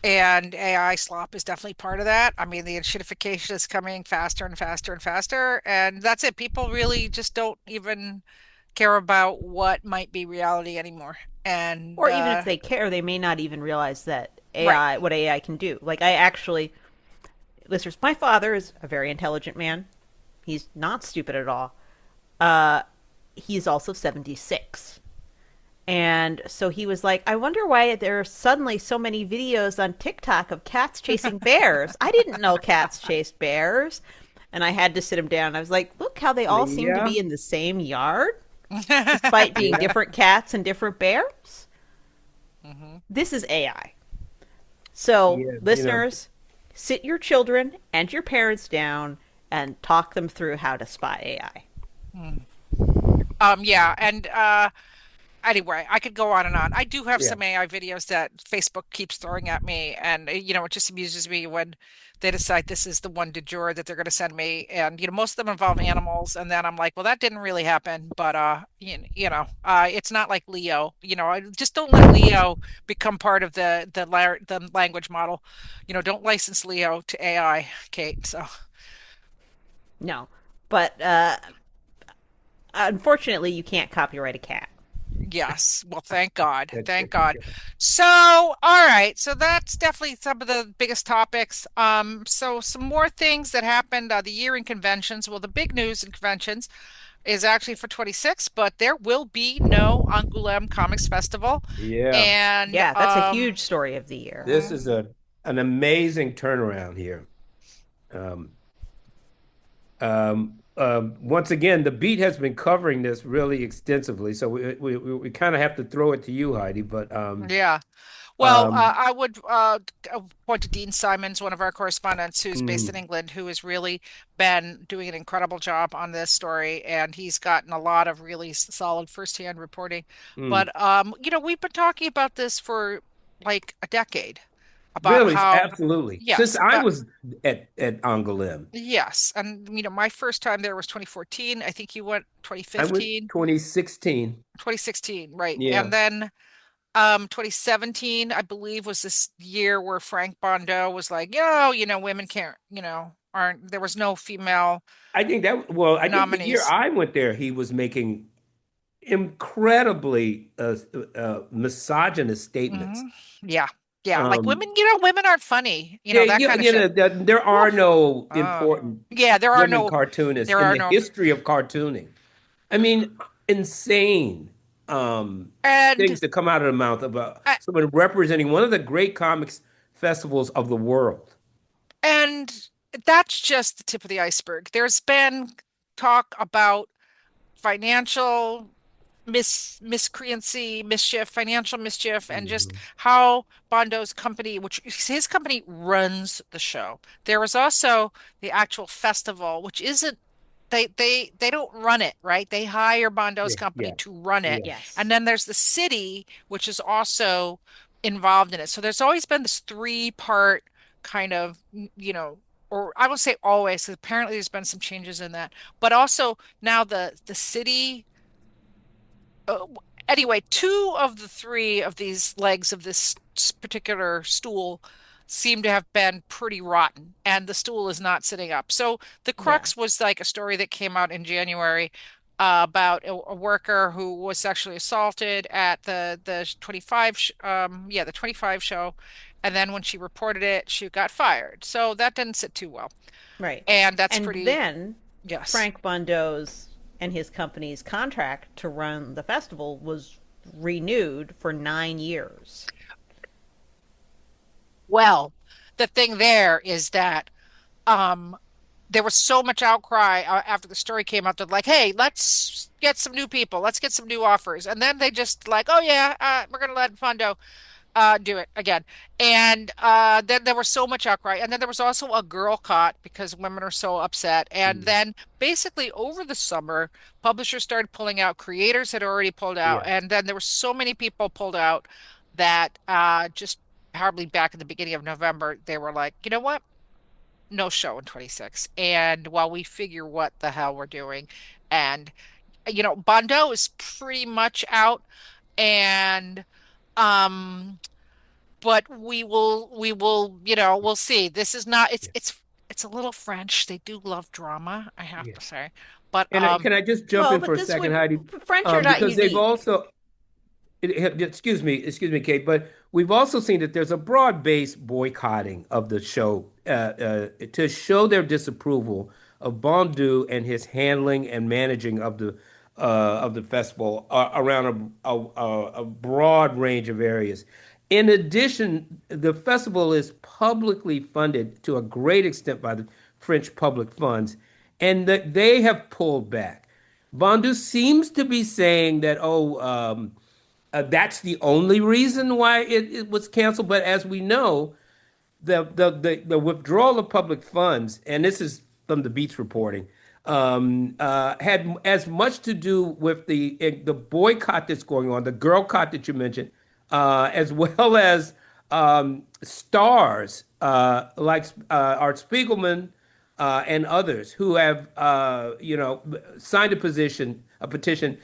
Speaker 2: And AI slop is definitely part of that. I mean, the shitification is coming faster and faster and faster. And that's it. People really just don't even care about what might be reality anymore. And
Speaker 3: Or even if they care, they may not even realize that
Speaker 2: right.
Speaker 3: what AI can do. Like, I actually, listeners, my father is a very intelligent man. He's not stupid at all. Uh, he's also 76. And so he was like, I wonder why there are suddenly so many videos on TikTok of cats chasing bears. I didn't know cats chased bears. And I had to sit him down. I was like, look how they all seem to
Speaker 1: Yeah,
Speaker 3: be in the same yard, despite being
Speaker 1: yeah,
Speaker 3: different cats and different bears.
Speaker 2: Hmm.
Speaker 3: This is AI. So,
Speaker 1: yeah.
Speaker 3: listeners, sit your children and your parents down and talk them through how to spot AI.
Speaker 2: Yeah, and anyway, I could go on and on. I do have
Speaker 1: Yeah.
Speaker 2: some AI videos that Facebook keeps throwing at me, and it just amuses me when they decide this is the one du jour that they're going to send me, and most of them involve animals, and then I'm like, well, that didn't really happen, but it's not like Leo. I just don't let Leo become part of the language model. Don't license Leo to AI, Kate. So
Speaker 3: No. But unfortunately, you can't copyright a cat.
Speaker 2: yes. Well, thank God.
Speaker 1: That,
Speaker 2: Thank God. So, all right. So that's definitely some of the biggest topics. So some more things that happened the year in conventions. Well, the big news in conventions is actually for 26, but there will be no Angoulême Comics Festival.
Speaker 1: yeah.
Speaker 2: And
Speaker 3: Yeah, that's a huge story of the year.
Speaker 1: This is an amazing turnaround here. Um, Once again, the beat has been covering this really extensively, so we kind of have to throw it to you, Heidi. But
Speaker 2: yeah. Well,
Speaker 1: um,
Speaker 2: I would point to Dean Simons, one of our correspondents who's based in
Speaker 1: mm,
Speaker 2: England, who has really been doing an incredible job on this story, and he's gotten a lot of really solid firsthand reporting.
Speaker 1: mm.
Speaker 2: But we've been talking about this for like a decade about
Speaker 1: Really,
Speaker 2: how,
Speaker 1: absolutely. Since
Speaker 2: yes,
Speaker 1: I
Speaker 2: about
Speaker 1: was at Angoulême,
Speaker 2: yes, and my first time there was 2014. I think you went
Speaker 1: I went
Speaker 2: 2015,
Speaker 1: 2016.
Speaker 2: 2016, right?
Speaker 1: Yeah,
Speaker 2: And then 2017, I believe, was this year where Frank Bondo was like, women can't, aren't, there was no female
Speaker 1: I think that. Well, I think the year
Speaker 2: nominees.
Speaker 1: I went there, he was making incredibly misogynist statements.
Speaker 2: Hmm. Yeah. Yeah. Like
Speaker 1: Um,
Speaker 2: women, women aren't funny,
Speaker 1: yeah,
Speaker 2: that kind of
Speaker 1: you
Speaker 2: shit.
Speaker 1: know, there are
Speaker 2: Woof.
Speaker 1: no
Speaker 2: Uh,
Speaker 1: important
Speaker 2: yeah,
Speaker 1: women cartoonists
Speaker 2: there
Speaker 1: in
Speaker 2: are
Speaker 1: the
Speaker 2: no,
Speaker 1: history of cartooning. I mean, insane um, things
Speaker 2: and,
Speaker 1: that come out of the mouth of
Speaker 2: uh,
Speaker 1: someone representing one of the great comics festivals of the world.
Speaker 2: and that's just the tip of the iceberg. There's been talk about financial miscreancy, mischief, financial mischief, and just
Speaker 1: Mhm.
Speaker 2: how Bondo's company, which his company runs the show. There is also the actual festival, which isn't they don't run it, right? They hire Bondo's
Speaker 1: Yeah,
Speaker 2: company
Speaker 1: yeah,
Speaker 2: to run it.
Speaker 1: yeah.
Speaker 2: And
Speaker 3: Yes.
Speaker 2: then there's the city, which is also involved in it. So there's always been this three-part kind of, or I won't say always, because apparently there's been some changes in that. But also now the city Anyway, two of the three of these legs of this particular stool seem to have been pretty rotten, and the stool is not sitting up. So the
Speaker 3: Yeah.
Speaker 2: crux was like a story that came out in January about a worker who was sexually assaulted at the 25 the 25 show, and then when she reported it, she got fired. So that didn't sit too well,
Speaker 3: Right.
Speaker 2: and that's
Speaker 3: And
Speaker 2: pretty
Speaker 3: then
Speaker 2: yes.
Speaker 3: Frank Bondeau's and his company's contract to run the festival was renewed for 9 years.
Speaker 2: Well, the thing there is that um there was so much outcry after the story came out that like, hey, let's get some new people, let's get some new offers, and then they just like, oh yeah, we're gonna let Fondo do it again, and then there was so much outcry, and then there was also a girl caught because women are so upset, and
Speaker 1: Mm.
Speaker 2: then basically over the summer, publishers started pulling out, creators had already pulled out,
Speaker 1: Yeah.
Speaker 2: and then there were so many people pulled out that just hardly back at the beginning of November, they were like, you know what? No show in 26. And while we figure what the hell we're doing, and Bondo is pretty much out, and um, but we'll see. This is not.
Speaker 1: Yeah.
Speaker 2: It's a little French. They do love drama, I have
Speaker 1: Yeah.
Speaker 2: to say. But
Speaker 1: And can I just jump
Speaker 3: Well,
Speaker 1: in for
Speaker 3: but
Speaker 1: a
Speaker 3: this
Speaker 1: second,
Speaker 3: would
Speaker 1: Heidi?
Speaker 3: French are not
Speaker 1: Because they've
Speaker 3: unique.
Speaker 1: also, excuse me, Kate, but we've also seen that there's a broad-based boycotting of the show to show their disapproval of Bondu and his handling and managing of the festival around a broad range of areas. In addition, the festival is publicly funded to a great extent by the French public funds, and that they have pulled back. Bondu seems to be saying that, that's the only reason why it was canceled. But as we know, the withdrawal of public funds, and this is from the Beats reporting, had as much to do with the boycott that's going on, the girl cot that you mentioned, as well as stars like Art Spiegelman and others who have signed a petition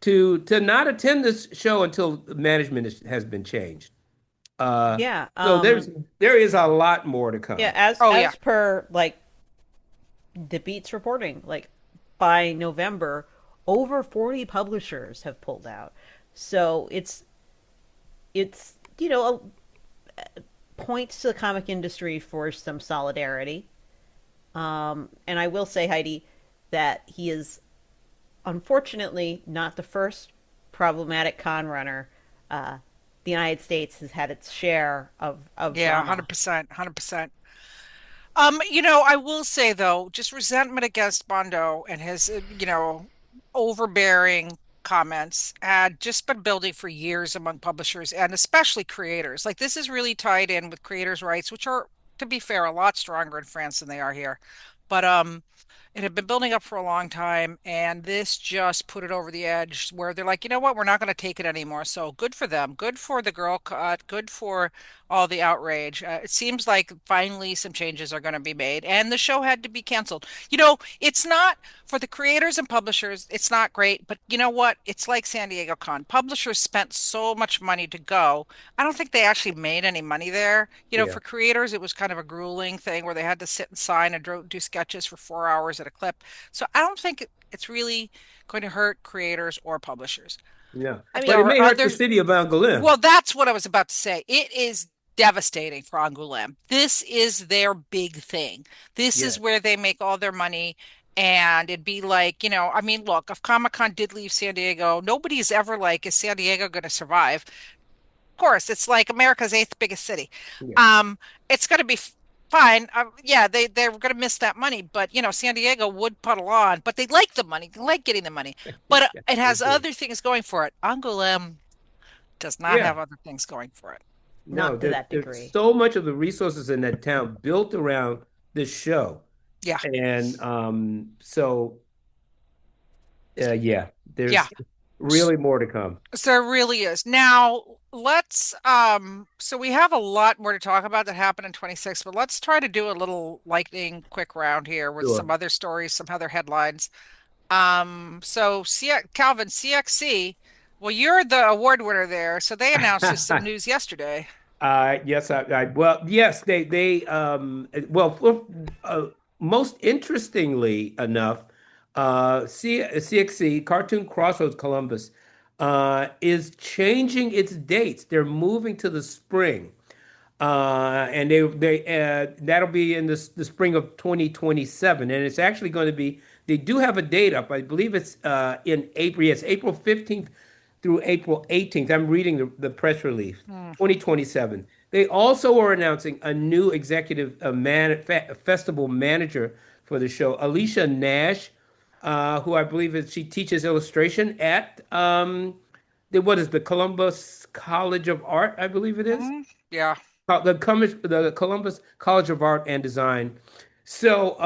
Speaker 1: to not attend this show until management has been changed. Uh,
Speaker 3: Yeah.
Speaker 1: so there is a lot more to
Speaker 3: Yeah,
Speaker 1: come.
Speaker 2: oh yeah,
Speaker 3: as per like the Beats reporting, like by November, over 40 publishers have pulled out. So it's points to the comic industry for some solidarity. And I will say, Heidi, that he is unfortunately not the first problematic con runner. The United States has had its share of
Speaker 2: yeah,
Speaker 3: drama.
Speaker 2: 100%, 100%. I will say though, just resentment against Bondo and his, overbearing comments had just been building for years among publishers and especially creators. Like this is really tied in with creators' rights, which are, to be fair, a lot stronger in France than they are here. But it had been building up for a long time, and this just put it over the edge where they're like, you know what, we're not going to take it anymore. So good for them. Good for the girl cut. Good for all the outrage. It seems like finally some changes are going to be made, and the show had to be canceled. It's not for the creators and publishers, it's not great, but you know what? It's like San Diego Con. Publishers spent so much money to go. I don't think they actually made any money there.
Speaker 1: Yeah.
Speaker 2: For creators, it was kind of a grueling thing where they had to sit and sign and do sketches for 4 hours at a clip. So I don't think it's really going to hurt creators or publishers.
Speaker 1: Yeah.
Speaker 3: I
Speaker 1: But it
Speaker 3: mean,
Speaker 1: may hurt the
Speaker 2: There's
Speaker 1: city of Angoulême.
Speaker 2: well, that's what I was about to say. It is devastating for Angoulême. This is their big thing. This is
Speaker 1: Yeah.
Speaker 2: where they make all their money. And it'd be like, I mean, look, if Comic-Con did leave San Diego, nobody's ever like, is San Diego going to survive? Of course, it's like America's eighth biggest city.
Speaker 1: Yeah.
Speaker 2: Um, it's going to be fine. Yeah, they're going to miss that money, but San Diego would puddle on, but they like the money. They like getting the money, but
Speaker 1: Yeah.
Speaker 2: it
Speaker 1: They
Speaker 2: has
Speaker 1: do.
Speaker 2: other things going for it. Angoulême does not
Speaker 1: Yeah.
Speaker 2: have other things going for it.
Speaker 1: No,
Speaker 3: not to that
Speaker 1: there's
Speaker 3: degree.
Speaker 1: so much of the resources in that town built around this show.
Speaker 2: Yeah,
Speaker 1: And yeah,
Speaker 2: yeah.
Speaker 1: there's really more to come.
Speaker 2: So there really is. Now, let's so we have a lot more to talk about that happened in 26, but let's try to do a little lightning quick round here with
Speaker 1: Sure.
Speaker 2: some other stories, some other headlines. So Calvin, CXC Well, you're the award winner there, so they announced just some news yesterday.
Speaker 1: Yes, well, yes, well, most interestingly enough, CXC, Cartoon Crossroads Columbus, is changing its dates. They're moving to the spring. And that'll be in the spring of 2027, and it's actually going to be. They do have a date up. I believe it's in April. Yes, April 15th through April 18th. I'm reading the press release.
Speaker 2: Hmm.
Speaker 1: 2027. They also are announcing a new executive festival manager for the show, Alicia Nash, who I believe she teaches illustration at what is the Columbus College of Art, I believe it is.
Speaker 2: Yeah.
Speaker 1: The Columbus College of Art and Design. So,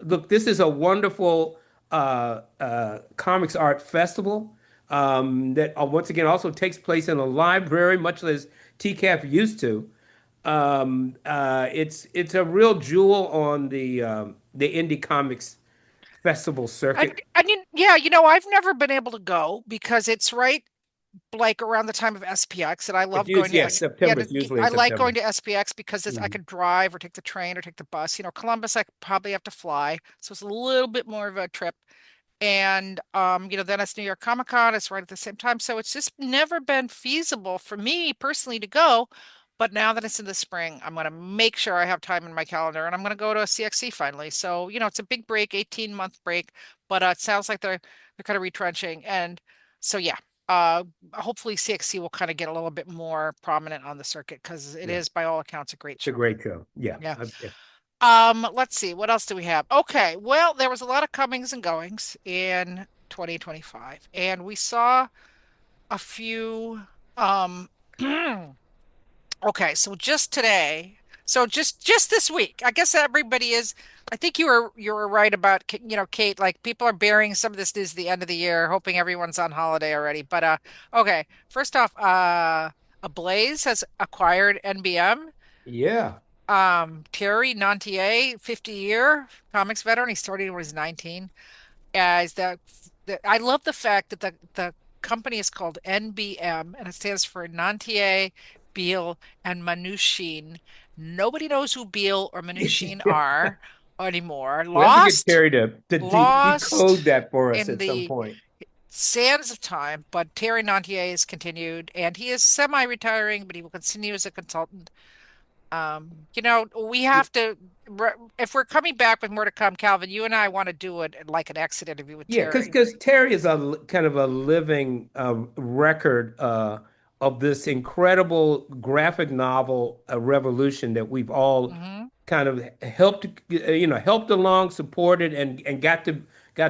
Speaker 1: look, this is a wonderful comics art festival that once again also takes place in a library, much as TCAF used to. It's a real jewel on the indie comics festival circuit.
Speaker 2: I mean, yeah, I've never been able to go because it's right like around the time of SPX, and I
Speaker 1: It's
Speaker 2: love going
Speaker 1: usually,
Speaker 2: to
Speaker 1: yeah,
Speaker 2: S. Yeah,
Speaker 1: September. It's usually in
Speaker 2: I like
Speaker 1: September.
Speaker 2: going to SPX because I
Speaker 1: Mhm.
Speaker 2: could drive or take the train or take the bus. Columbus, I probably have to fly, so it's a little bit more of a trip. And then it's New York Comic Con, it's right at the same time. So it's just never been feasible for me personally to go. But now that it's in the spring, I'm gonna make sure I have time in my calendar and I'm gonna go to a CXC finally. So, it's a big break, 18-month break, but it sounds like they're kind of retrenching. And so yeah, hopefully CXC will kind of get a little bit more prominent on the circuit because it
Speaker 1: Yeah,
Speaker 2: is by all accounts a great
Speaker 1: it's a
Speaker 2: show.
Speaker 1: great show. Yeah.
Speaker 2: Yeah.
Speaker 1: Yeah.
Speaker 2: Let's see, what else do we have? Okay, well, there was a lot of comings and goings in 2025, and we saw a few okay, so just today, so just this week, I guess everybody is. I think you were right about Kate. Like people are burying some of this news at the end of the year, hoping everyone's on holiday already. But okay. First off, Ablaze has acquired NBM.
Speaker 1: Yeah.
Speaker 2: Terry Nantier, 50-year comics veteran. He started when he was 19. Is that I love the fact that the company is called NBM and it stands for Nantier, Beale, and Manushin. Nobody knows who Beale or Manushin are anymore.
Speaker 1: We have to get
Speaker 2: Lost,
Speaker 1: Terry to
Speaker 2: lost
Speaker 1: decode that for us
Speaker 2: in
Speaker 1: at some
Speaker 2: the
Speaker 1: point.
Speaker 2: sands of time, but Terry Nantier is continued and he is semi-retiring, but he will continue as a consultant. We have to, if we're coming back with more to come, Calvin, you and I want to do it like an exit interview with
Speaker 1: Yeah,
Speaker 2: Terry.
Speaker 1: because Terry is kind of a living record of this incredible graphic novel revolution that we've all
Speaker 2: Hmm.
Speaker 1: kind of helped along, supported, and got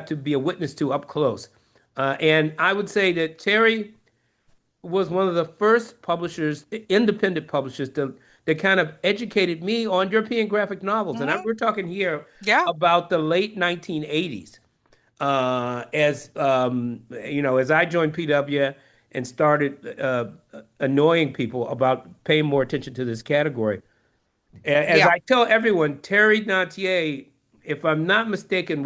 Speaker 1: to be a witness to up close. And I would say that Terry was one of the first publishers, independent publishers, that kind of educated me on European graphic novels. And
Speaker 2: Hmm.
Speaker 1: we're talking here
Speaker 2: Yeah.
Speaker 1: about the late 1980s. As I joined PW and started annoying people about paying more attention to this category. As
Speaker 2: Yeah.
Speaker 1: I tell everyone, Terry Nantier, if I'm not mistaken,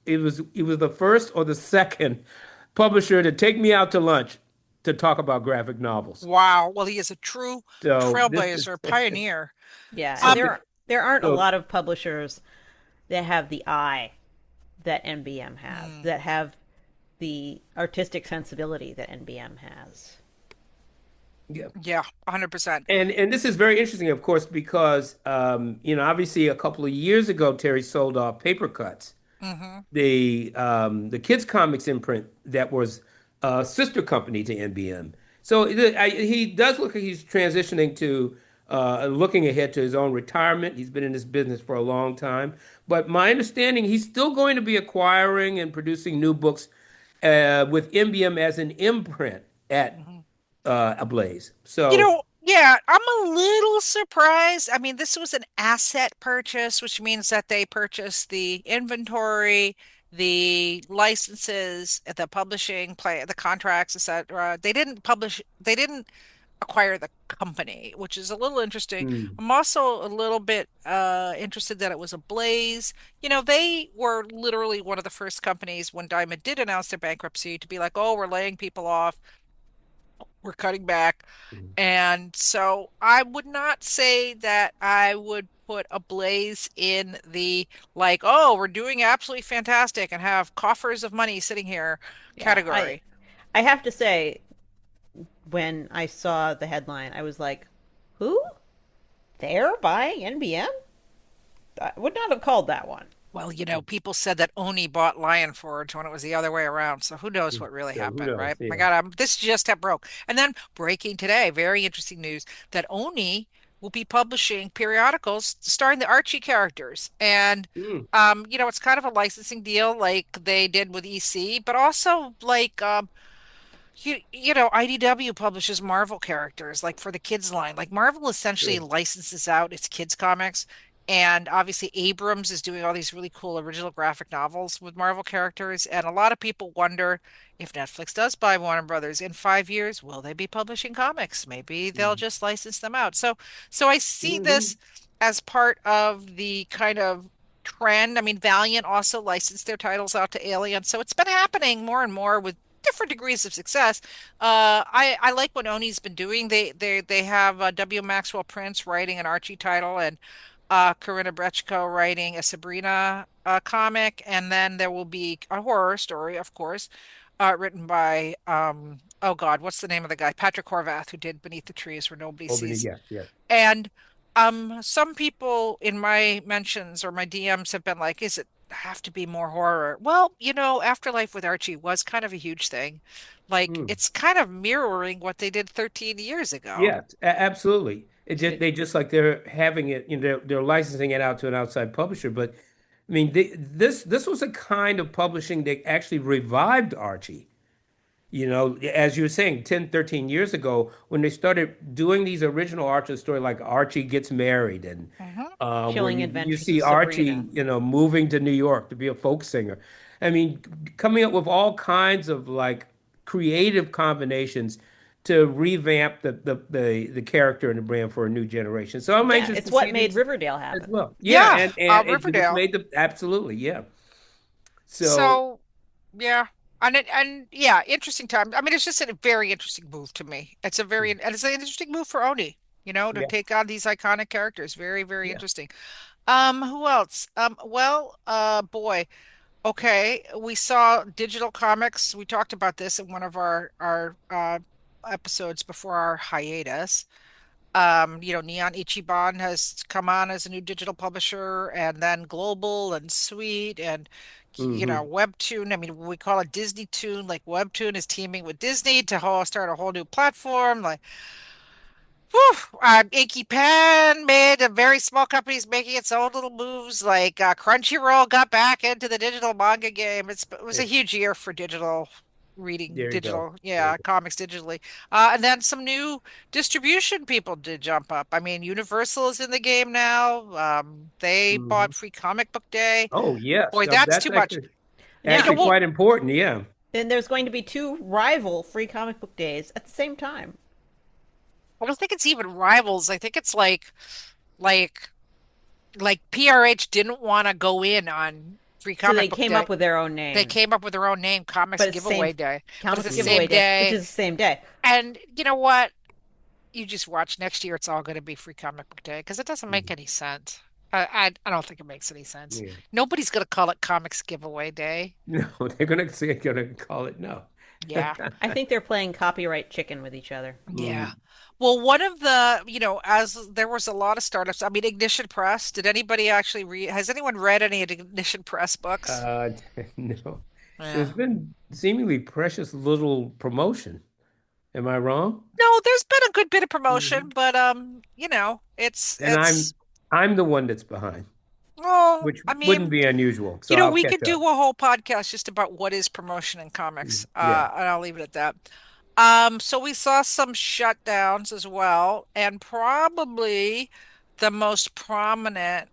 Speaker 1: he was the first or the second publisher to take me out to lunch to talk about graphic novels.
Speaker 2: Wow. Well, he is a true
Speaker 1: So this is
Speaker 2: trailblazer, pioneer.
Speaker 3: Yeah, and
Speaker 2: Um,
Speaker 3: there aren't a
Speaker 1: so
Speaker 3: lot of publishers that have the eye that NBM has,
Speaker 2: hmm,
Speaker 3: that have the artistic sensibility that NBM has.
Speaker 1: yeah.
Speaker 2: yeah, 100%.
Speaker 1: And this is very interesting, of course, because obviously a couple of years ago Terry sold off Paper Cuts,
Speaker 2: Hmm.
Speaker 1: the kids comics imprint that was a sister company to NBM. So he does look like he's transitioning to looking ahead to his own retirement. He's been in this business for a long time, but my understanding he's still going to be acquiring and producing new books with NBM as an imprint at
Speaker 2: Hmm.
Speaker 1: Ablaze. So
Speaker 2: Yeah, I'm a little surprised. I mean, this was an asset purchase, which means that they purchased the inventory, the licenses, the publishing, play, the contracts, etc. They didn't acquire the company, which is a little interesting.
Speaker 1: Mm.
Speaker 2: I'm also a little bit interested that it was a Blaze. You know, they were literally one of the first companies when Diamond did announce their bankruptcy to be like, oh, we're laying people off, we're cutting back.
Speaker 1: Mm.
Speaker 2: And so I would not say that I would put a Blaze in the like, oh, we're doing absolutely fantastic and have coffers of money sitting here
Speaker 3: Yeah,
Speaker 2: category.
Speaker 3: I have to say, when I saw the headline, I was like, "Who? They're buying NBM?" I would not have called that one.
Speaker 2: Well, you know, people said that Oni bought Lion Forge when it was the other way around. So who knows what really
Speaker 1: So who
Speaker 2: happened,
Speaker 1: knows?
Speaker 2: right? My
Speaker 1: Yeah.
Speaker 2: God, this just have broke. And then breaking today, very interesting news that Oni will be publishing periodicals starring the Archie characters. And
Speaker 1: Mm.
Speaker 2: you know, it's kind of a licensing deal like they did with EC, but also like you know, IDW publishes Marvel characters like for the kids line. Like Marvel essentially
Speaker 1: Sure.
Speaker 2: licenses out its kids comics. And obviously Abrams is doing all these really cool original graphic novels with Marvel characters. And a lot of people wonder if Netflix does buy Warner Brothers in 5 years, will they be publishing comics? Maybe they'll
Speaker 1: Mm.
Speaker 2: just license them out. So I see
Speaker 1: Hmm.
Speaker 2: this as part of the kind of trend. I mean, Valiant also licensed their titles out to Alien. So it's been happening more and more with different degrees of success. I like what Oni's been doing. They have W. Maxwell Prince writing an Archie title and Corinna Brechko writing a Sabrina comic, and then there will be a horror story, of course, written by oh God, what's the name of the guy? Patrick Horvath, who did Beneath the Trees Where Nobody
Speaker 1: Opening,
Speaker 2: Sees.
Speaker 1: yes, yes.
Speaker 2: And some people in my mentions or my DMs have been like, is it have to be more horror? Well, you know, Afterlife with Archie was kind of a huge thing. Like
Speaker 1: Mm.
Speaker 2: it's kind of mirroring what they did 13 years ago.
Speaker 1: Yeah, absolutely. It just
Speaker 3: It,
Speaker 1: they just like they're having it, you know, they're licensing it out to an outside publisher. But I mean, this was a kind of publishing that actually revived Archie. You know, as you were saying, 10, 13 years ago, when they started doing these original Archie story like Archie Gets Married and
Speaker 2: Hmm.
Speaker 1: where
Speaker 3: Chilling
Speaker 1: you
Speaker 3: Adventures of
Speaker 1: see
Speaker 3: Sabrina.
Speaker 1: Archie, you know, moving to New York to be a folk singer. I mean, coming up with all kinds of like creative combinations to revamp the character and the brand for a new generation. So I'm
Speaker 3: Yeah,
Speaker 1: anxious
Speaker 3: it's
Speaker 1: to
Speaker 3: what
Speaker 1: see
Speaker 3: made
Speaker 1: these
Speaker 3: Riverdale
Speaker 1: as
Speaker 3: happen.
Speaker 1: well. Yeah,
Speaker 2: Yeah,
Speaker 1: and it was
Speaker 2: Riverdale.
Speaker 1: made the absolutely, yeah. So
Speaker 2: So, yeah. And yeah, interesting time. I mean, it's just a very interesting move to me. And it's an interesting move for Oni, you know, to
Speaker 1: yeah,
Speaker 2: take on these iconic characters. Very, very
Speaker 1: yeah.
Speaker 2: interesting. Who else? Boy. Okay, we saw digital comics. We talked about this in one of our episodes before our hiatus. You know, Neon Ichiban has come on as a new digital publisher, and then Global and Sweet and you know,
Speaker 1: Hmm.
Speaker 2: Webtoon. I mean, we call it Disney Toon. Like Webtoon is teaming with Disney to start a whole new platform. Like, whew, Inky Pen made a very small companies making its own little moves. Like Crunchyroll got back into the digital manga game. It was a huge year for digital reading,
Speaker 1: There you go.
Speaker 2: digital,
Speaker 1: There you
Speaker 2: yeah,
Speaker 1: go.
Speaker 2: comics digitally. And then some new distribution people did jump up. I mean, Universal is in the game now. They
Speaker 1: Hmm.
Speaker 2: bought Free Comic Book Day.
Speaker 1: Oh yes,
Speaker 2: Boy,
Speaker 1: no,
Speaker 2: that's
Speaker 1: that's
Speaker 2: too much. You know,
Speaker 3: Now,
Speaker 1: actually
Speaker 2: well,
Speaker 1: quite important. Yeah.
Speaker 3: and there's going to be two rival free comic book days at the same time.
Speaker 2: I don't think it's even rivals. I think it's like like PRH didn't want to go in on Free
Speaker 3: So they
Speaker 2: Comic Book
Speaker 3: came
Speaker 2: Day.
Speaker 3: up with their own
Speaker 2: They
Speaker 3: name,
Speaker 2: came up with their own name, Comics
Speaker 3: but it's the same
Speaker 2: Giveaway Day, but it's
Speaker 3: comics
Speaker 2: the same
Speaker 3: giveaway
Speaker 1: Hmm.
Speaker 3: day, which
Speaker 2: day.
Speaker 3: is the same day.
Speaker 2: And you know what? You just watch next year. It's all going to be Free Comic Book Day because it doesn't make any sense. I don't think it makes any sense.
Speaker 1: Yeah.
Speaker 2: Nobody's going to call it Comics Giveaway Day.
Speaker 1: No, they're gonna call it no.
Speaker 2: Yeah.
Speaker 3: I think they're playing copyright chicken with each other.
Speaker 2: Yeah.
Speaker 1: Mm.
Speaker 2: Well, one of the, you know, as there was a lot of startups. I mean, Ignition Press. Did anybody actually read? Has anyone read any of the Ignition Press books?
Speaker 1: Uh, no.
Speaker 2: Yeah.
Speaker 1: There's been seemingly precious little promotion. Am I wrong?
Speaker 2: No, there's been a good bit of
Speaker 1: Mhm.
Speaker 2: promotion, but you know,
Speaker 1: And I'm the one that's behind,
Speaker 2: well,
Speaker 1: which
Speaker 2: I
Speaker 1: wouldn't
Speaker 2: mean,
Speaker 1: be unusual.
Speaker 2: you
Speaker 1: So
Speaker 2: know,
Speaker 1: I'll
Speaker 2: we
Speaker 1: catch
Speaker 2: could do
Speaker 1: up.
Speaker 2: a whole podcast just about what is promotion in comics.
Speaker 1: Yeah.
Speaker 2: And I'll leave it at that. So we saw some shutdowns as well, and probably the most prominent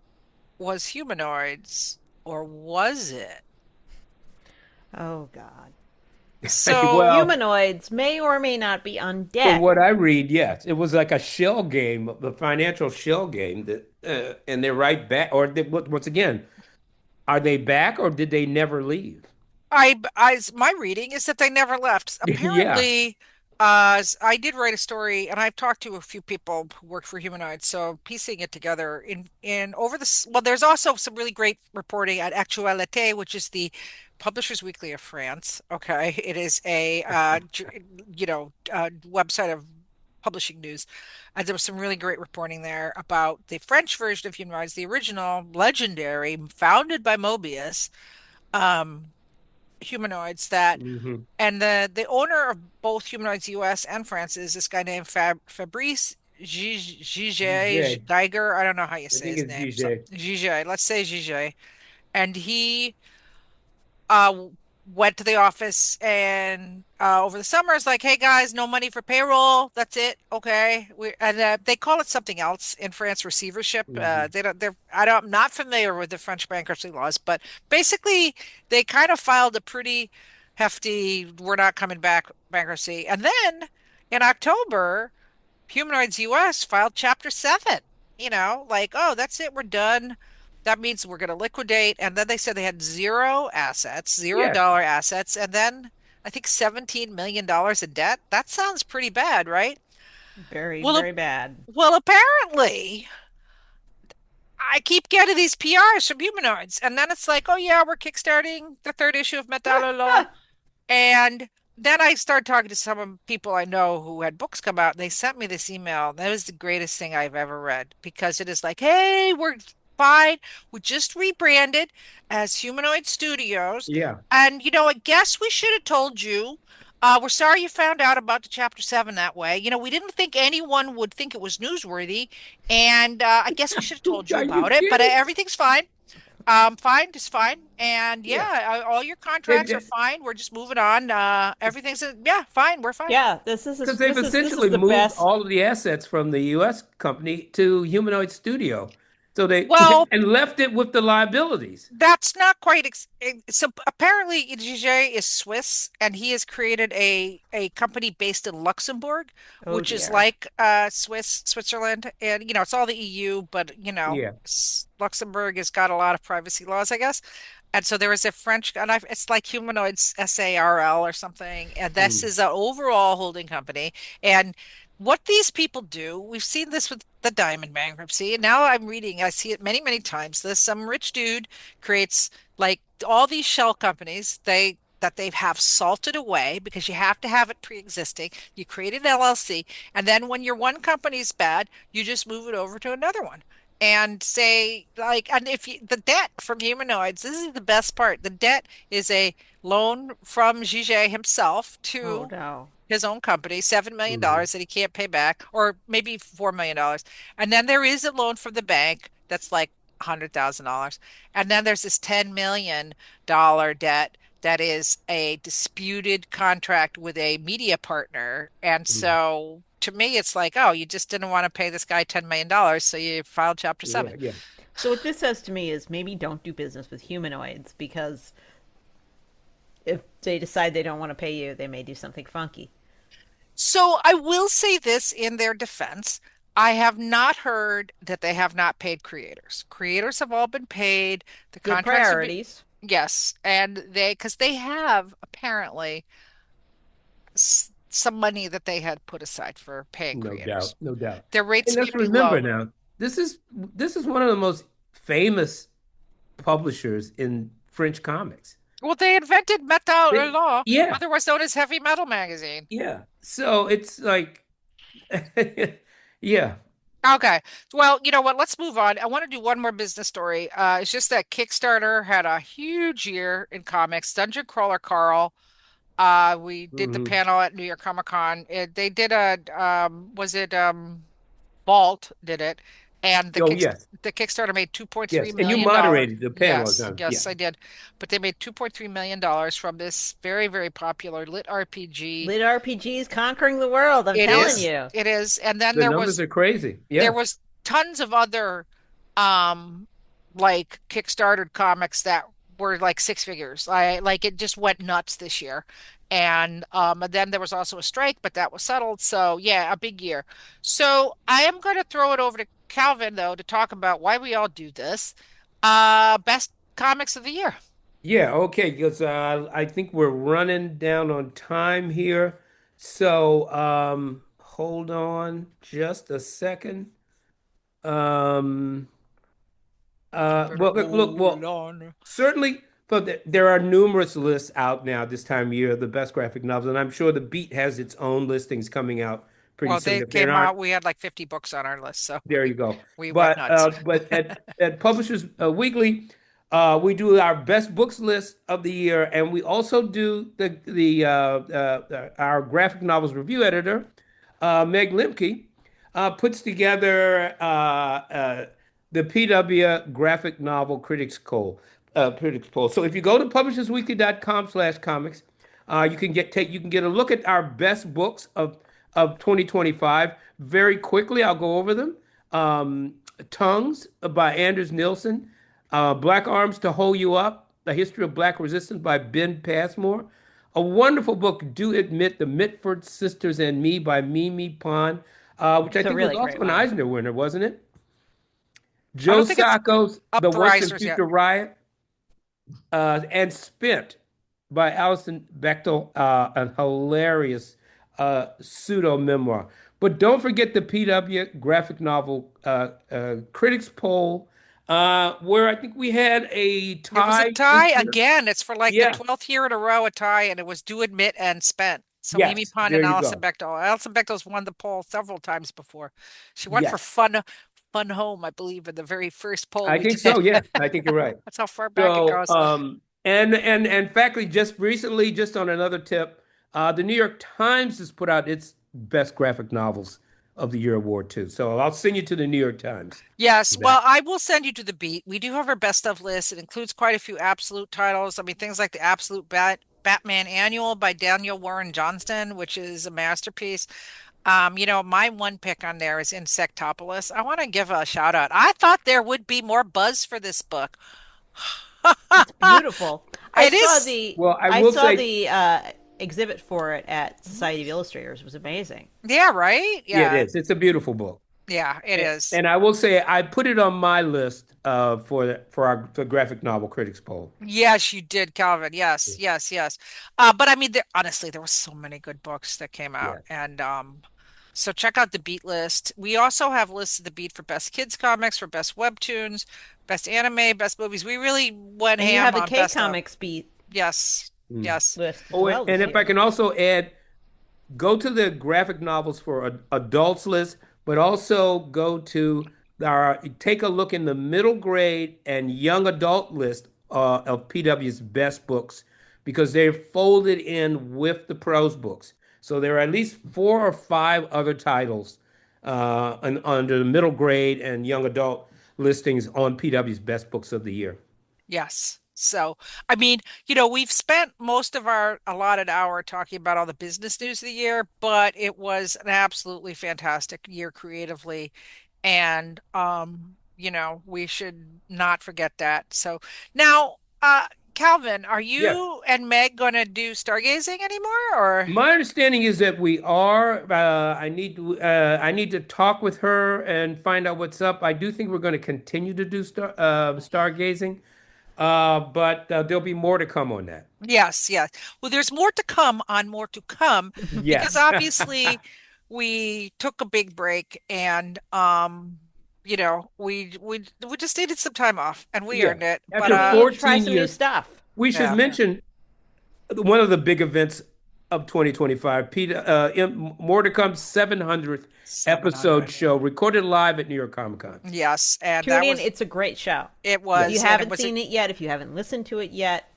Speaker 2: was humanoids, or was it?
Speaker 3: Oh God.
Speaker 2: So
Speaker 1: Well,
Speaker 3: Humanoids may or may not be
Speaker 1: from
Speaker 3: undead.
Speaker 1: what I read, yes, it was like a shell game, the financial shell game that, and they're right back. Or they, once again, are they back or did they never leave?
Speaker 2: my reading is that they never left.
Speaker 1: Yeah.
Speaker 2: Apparently, I did write a story, and I've talked to a few people who work for Humanoids, so piecing it together in over this. Well, there's also some really great reporting at Actualité, which is the Publishers Weekly of France. Okay, it is a website of publishing news, and there was some really great reporting there about the French version of Humanoids, the original, legendary, founded by Mobius. Um, Humanoids that
Speaker 1: Hmm.
Speaker 2: and the owner of both Humanoids US and France is this guy named Fabrice
Speaker 1: DJ.
Speaker 2: Geiger. I don't know how you
Speaker 1: I
Speaker 2: say
Speaker 1: think
Speaker 2: his
Speaker 1: it's
Speaker 2: name. So
Speaker 1: DJ.
Speaker 2: Gige, let's say Gige. And he uh went to the office and over the summer is like, hey guys, no money for payroll. That's it. Okay. They call it something else in France, receivership.
Speaker 1: Hmm.
Speaker 2: They don't they're I don't I'm not familiar with the French bankruptcy laws, but basically they kind of filed a pretty hefty we're not coming back bankruptcy. And then in October Humanoids US filed Chapter 7, like, oh, that's it, we're done. That means we're going to liquidate. And then they said they had zero assets, zero
Speaker 1: Yes.
Speaker 2: dollar assets, and then I think $17 million in debt. That sounds pretty bad, right?
Speaker 3: Very,
Speaker 2: Well,
Speaker 3: very bad.
Speaker 2: well, apparently, I keep getting these PRs from Humanoids, and then it's like, oh yeah, we're kickstarting the third issue of Metal. And then I started talking to some people I know who had books come out, and they sent me this email. That was the greatest thing I've ever read because it is like, hey, we're fine. We just rebranded as Humanoid Studios.
Speaker 1: Yeah.
Speaker 2: And, I guess we should have told you. We're sorry you found out about the Chapter 7 that way. We didn't think anyone would think it was newsworthy. And I guess we should have told you
Speaker 1: Are you
Speaker 2: about it, but
Speaker 1: kidding?
Speaker 2: everything's fine. Fine, just fine. And
Speaker 1: Yeah.
Speaker 2: yeah, all your
Speaker 1: They've
Speaker 2: contracts are fine. We're just moving on. Everything's yeah, fine. We're fine.
Speaker 3: Yeah,
Speaker 1: because they've
Speaker 3: this is
Speaker 1: essentially
Speaker 3: the
Speaker 1: moved
Speaker 3: best.
Speaker 1: all of the assets from the U.S. company to Humanoid Studio. So they
Speaker 2: Well,
Speaker 1: and left it with the liabilities.
Speaker 2: that's not quite so apparently DJ is Swiss and he has created a company based in Luxembourg,
Speaker 3: Oh
Speaker 2: which is
Speaker 3: dear.
Speaker 2: like Switzerland, and it's all the EU, but
Speaker 1: Yeah.
Speaker 2: Luxembourg has got a lot of privacy laws, I guess. And so there is a French, and it's like Humanoids SARL or something, and this
Speaker 1: Mm.
Speaker 2: is an overall holding company. And what these people do, we've seen this with the Diamond bankruptcy, and now I see it many, many times. This some rich dude creates like all these shell companies, they have salted away because you have to have it pre-existing. You create an LLC, and then when your one company's bad, you just move it over to another one. And say like, and if you, the debt from Humanoids, this is the best part. The debt is a loan from Gige himself
Speaker 3: Oh
Speaker 2: to
Speaker 3: no.
Speaker 2: his own company, $7 million
Speaker 1: Mhm.
Speaker 2: dollars that he can't pay back, or maybe $4 million dollars. And then there is a loan from the bank that's like $100,000. And then there's this $10 million dollar debt that is a disputed contract with a media partner. And
Speaker 1: Mm.
Speaker 2: so to me, it's like, oh, you just didn't want to pay this guy $10 million dollars, so you filed Chapter
Speaker 1: Yeah,
Speaker 2: 7.
Speaker 1: yeah.
Speaker 3: So what this says to me is maybe don't do business with humanoids because if they decide they don't want to pay you, they may do something funky.
Speaker 2: So I will say this in their defense. I have not heard that they have not paid creators. Creators have all been paid. The
Speaker 3: Good
Speaker 2: contracts have been,
Speaker 3: priorities.
Speaker 2: yes, and because they have apparently some money that they had put aside for paying
Speaker 1: No doubt,
Speaker 2: creators.
Speaker 1: no doubt.
Speaker 2: Their rates
Speaker 1: And
Speaker 2: may
Speaker 1: let's
Speaker 2: be
Speaker 1: remember
Speaker 2: low.
Speaker 1: now, this is one of the most famous publishers in French comics.
Speaker 2: Well, they invented Metal
Speaker 1: They,
Speaker 2: Law,
Speaker 1: yeah,
Speaker 2: otherwise known as Heavy Metal Magazine.
Speaker 1: yeah. So it's like, yeah.
Speaker 2: Okay. Well, you know what? Let's move on. I want to do one more business story. It's just that Kickstarter had a huge year in comics. Dungeon Crawler Carl. We did the
Speaker 1: Hmm.
Speaker 2: panel at New York Comic Con. They did was it Vault did it, and
Speaker 1: Oh, yes,
Speaker 2: the Kickstarter made 2.3
Speaker 1: yes. And you
Speaker 2: million dollars.
Speaker 1: moderated the panel,
Speaker 2: Yes,
Speaker 1: John. Yeah,
Speaker 2: yes, I did. But they made 2.3 million dollars from this very, very popular lit RPG.
Speaker 3: Lit RPGs conquering the world, I'm
Speaker 2: It
Speaker 3: telling
Speaker 2: is,
Speaker 3: you.
Speaker 2: it is. And then
Speaker 1: the numbers are crazy.
Speaker 2: there
Speaker 1: Yeah.
Speaker 2: was tons of other um like Kickstarter comics that were like six figures. Like it just went nuts this year. And then there was also a strike, but that was settled. So yeah, a big year. So I am going to throw it over to Calvin though to talk about why we all do this. Best comics of the year.
Speaker 1: Yeah, okay, because I think we're running down on time here. So hold on just a second. Um,
Speaker 2: Better
Speaker 1: well, look,
Speaker 2: hold
Speaker 1: well,
Speaker 2: on.
Speaker 1: certainly, there are numerous lists out now this time of year of the best graphic novels, and I'm sure the Beat has its own listings coming out pretty
Speaker 2: Well,
Speaker 1: soon.
Speaker 2: they
Speaker 1: If there
Speaker 2: came
Speaker 1: aren't,
Speaker 2: out. We had like 50 books on our list, so
Speaker 1: there
Speaker 2: we
Speaker 1: you go.
Speaker 2: we went
Speaker 1: But
Speaker 2: nuts.
Speaker 1: at Publishers Weekly, we do our best books list of the year, and we also do the our graphic novels review editor, Meg Lemke, puts together the PW Graphic Novel Critics Poll. So if you go to publishersweekly.com/comics, you can get a look at our best books of 2025. Very quickly, I'll go over them. Um, Tongues by Anders Nilsson, Black Arms to Hold You Up, The History of Black Resistance by Ben Passmore. A wonderful book, Do Admit, The Mitford Sisters and Me by Mimi Pond, which I
Speaker 3: It's a
Speaker 1: think was
Speaker 3: really
Speaker 1: also
Speaker 3: great
Speaker 1: an
Speaker 3: one.
Speaker 1: Eisner winner, wasn't it?
Speaker 2: I
Speaker 1: Joe
Speaker 2: don't think it's
Speaker 1: Sacco's
Speaker 2: up
Speaker 1: The
Speaker 2: for
Speaker 1: Once and
Speaker 2: Eisner's yet.
Speaker 1: Future Riot, and Spent by Alison Bechtel, a hilarious pseudo memoir. But don't forget the PW graphic novel critics poll, where I think we had a
Speaker 2: It was a
Speaker 1: tie this
Speaker 2: tie
Speaker 1: year.
Speaker 2: again. It's for like the
Speaker 1: Yeah.
Speaker 2: 12th year in a row, a tie, and it was Do Admit and Spent. So Mimi
Speaker 1: Yes.
Speaker 2: Pond
Speaker 1: There
Speaker 2: and
Speaker 1: you
Speaker 2: Alison
Speaker 1: go.
Speaker 2: Bechdel. Alison Bechdel's won the poll several times before. She won for
Speaker 1: Yes.
Speaker 2: Fun Home, I believe, in the very first poll
Speaker 1: I
Speaker 2: we
Speaker 1: think
Speaker 2: did.
Speaker 1: so. Yeah. I think you're right.
Speaker 2: That's how far back it
Speaker 1: So,
Speaker 2: goes.
Speaker 1: and factly, just recently, just on another tip, the New York Times has put out its best graphic novels of the year award too. So I'll send you to the New York Times
Speaker 2: Yes,
Speaker 1: for
Speaker 2: well,
Speaker 1: that.
Speaker 2: I will send you to the beat. We do have our best of list. It includes quite a few absolute titles. I mean, things like the Absolute Batman Annual by Daniel Warren Johnston, which is a masterpiece. My one pick on there is Insectopolis. I want to give a shout out. I thought there would be more buzz for this book.
Speaker 3: It's beautiful.
Speaker 2: It is.
Speaker 1: Well, I
Speaker 3: I
Speaker 1: will
Speaker 3: saw
Speaker 1: say,
Speaker 3: the exhibit for it at Society of Illustrators. It was amazing.
Speaker 2: Yeah, right?
Speaker 1: yeah, it
Speaker 2: Yeah.
Speaker 1: is. It's a beautiful book.
Speaker 2: Yeah, it is.
Speaker 1: And I will say, I put it on my list for our for graphic novel critics poll.
Speaker 2: Yes, you did, Calvin.
Speaker 1: Yeah.
Speaker 2: Yes, yes, yes. But I mean, honestly, there were so many good books that came out,
Speaker 1: Yeah.
Speaker 2: and so check out the Beat list. We also have lists of the Beat for best kids comics, for best webtoons, best anime, best movies. We really went
Speaker 3: And you
Speaker 2: ham
Speaker 3: have the
Speaker 2: on
Speaker 3: K
Speaker 2: best of.
Speaker 3: Comics beat
Speaker 2: Yes,
Speaker 1: Mm.
Speaker 2: yes,
Speaker 3: list as
Speaker 1: Oh,
Speaker 3: well
Speaker 1: and
Speaker 3: this
Speaker 1: if I
Speaker 3: year.
Speaker 1: can also add, go to the graphic novels for adults list, but also go to take a look in the middle grade and young adult list of PW's best books because they're folded in with the prose books. So there are at least four or five other titles under the middle grade and young adult listings on PW's best books of the year.
Speaker 2: yes. So, I mean, we've spent most of our allotted hour talking about all the business news of the year, but it was an absolutely fantastic year creatively. And we should not forget that. So now, Calvin, are
Speaker 1: Yes.
Speaker 2: you and Meg gonna do stargazing anymore or
Speaker 1: My understanding is that we are. I need to talk with her and find out what's up. I do think we're going to continue to do stargazing, but there'll be more to come on that.
Speaker 2: yes, yes. Well, there's more to come on more to come because
Speaker 1: Yes.
Speaker 2: obviously we took a big break and we just needed some time off and we
Speaker 1: Yeah.
Speaker 2: earned it. But
Speaker 1: After
Speaker 3: We need to try
Speaker 1: 14
Speaker 3: some new
Speaker 1: years,
Speaker 3: stuff.
Speaker 1: we should
Speaker 2: yeah.
Speaker 1: mention one of the big events of 2025. More to come, 700th episode
Speaker 2: 700.
Speaker 1: show recorded live at New York Comic Con.
Speaker 2: Yes, and
Speaker 3: Tune
Speaker 2: that
Speaker 3: in.
Speaker 2: was
Speaker 3: It's a great show.
Speaker 2: it
Speaker 3: If you
Speaker 2: was and it
Speaker 3: haven't
Speaker 2: was a
Speaker 3: seen it yet, if you haven't listened to it yet,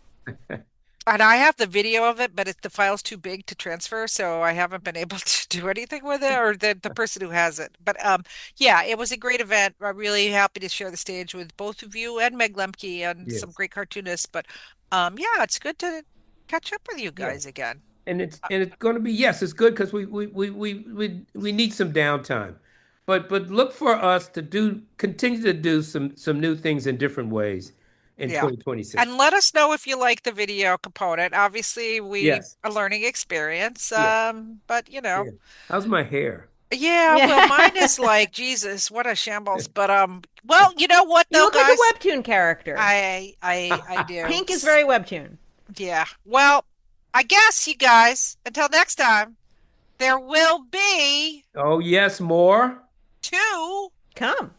Speaker 2: And I have the video of it, but the file's too big to transfer, so I haven't been able to do anything with it, or the person who has it. But yeah, it was a great event. I'm really happy to share the stage with both of you and Meg Lemke and some
Speaker 1: Yes.
Speaker 2: great cartoonists. But yeah, it's good to catch up with you
Speaker 1: Yeah.
Speaker 2: guys again.
Speaker 1: And it's going to be, yes, it's good because we need some downtime, but look for us to continue to do some new things in different ways. in
Speaker 2: Yeah.
Speaker 1: 2026.
Speaker 2: And let us know if you like the video component. Obviously, we
Speaker 1: Yes.
Speaker 2: a learning experience.
Speaker 1: Yeah.
Speaker 2: But
Speaker 1: Yeah. How's my hair?
Speaker 2: yeah, well, mine is
Speaker 3: Yeah.
Speaker 2: like Jesus, what a shambles. But well, you know what
Speaker 3: You
Speaker 2: though,
Speaker 3: look like a
Speaker 2: guys?
Speaker 3: webtoon character.
Speaker 2: I do.
Speaker 3: Pink is very webtoon.
Speaker 2: Yeah. Well, I guess you guys, until next time, there will be
Speaker 1: Oh, yes, more.
Speaker 2: two
Speaker 3: Come.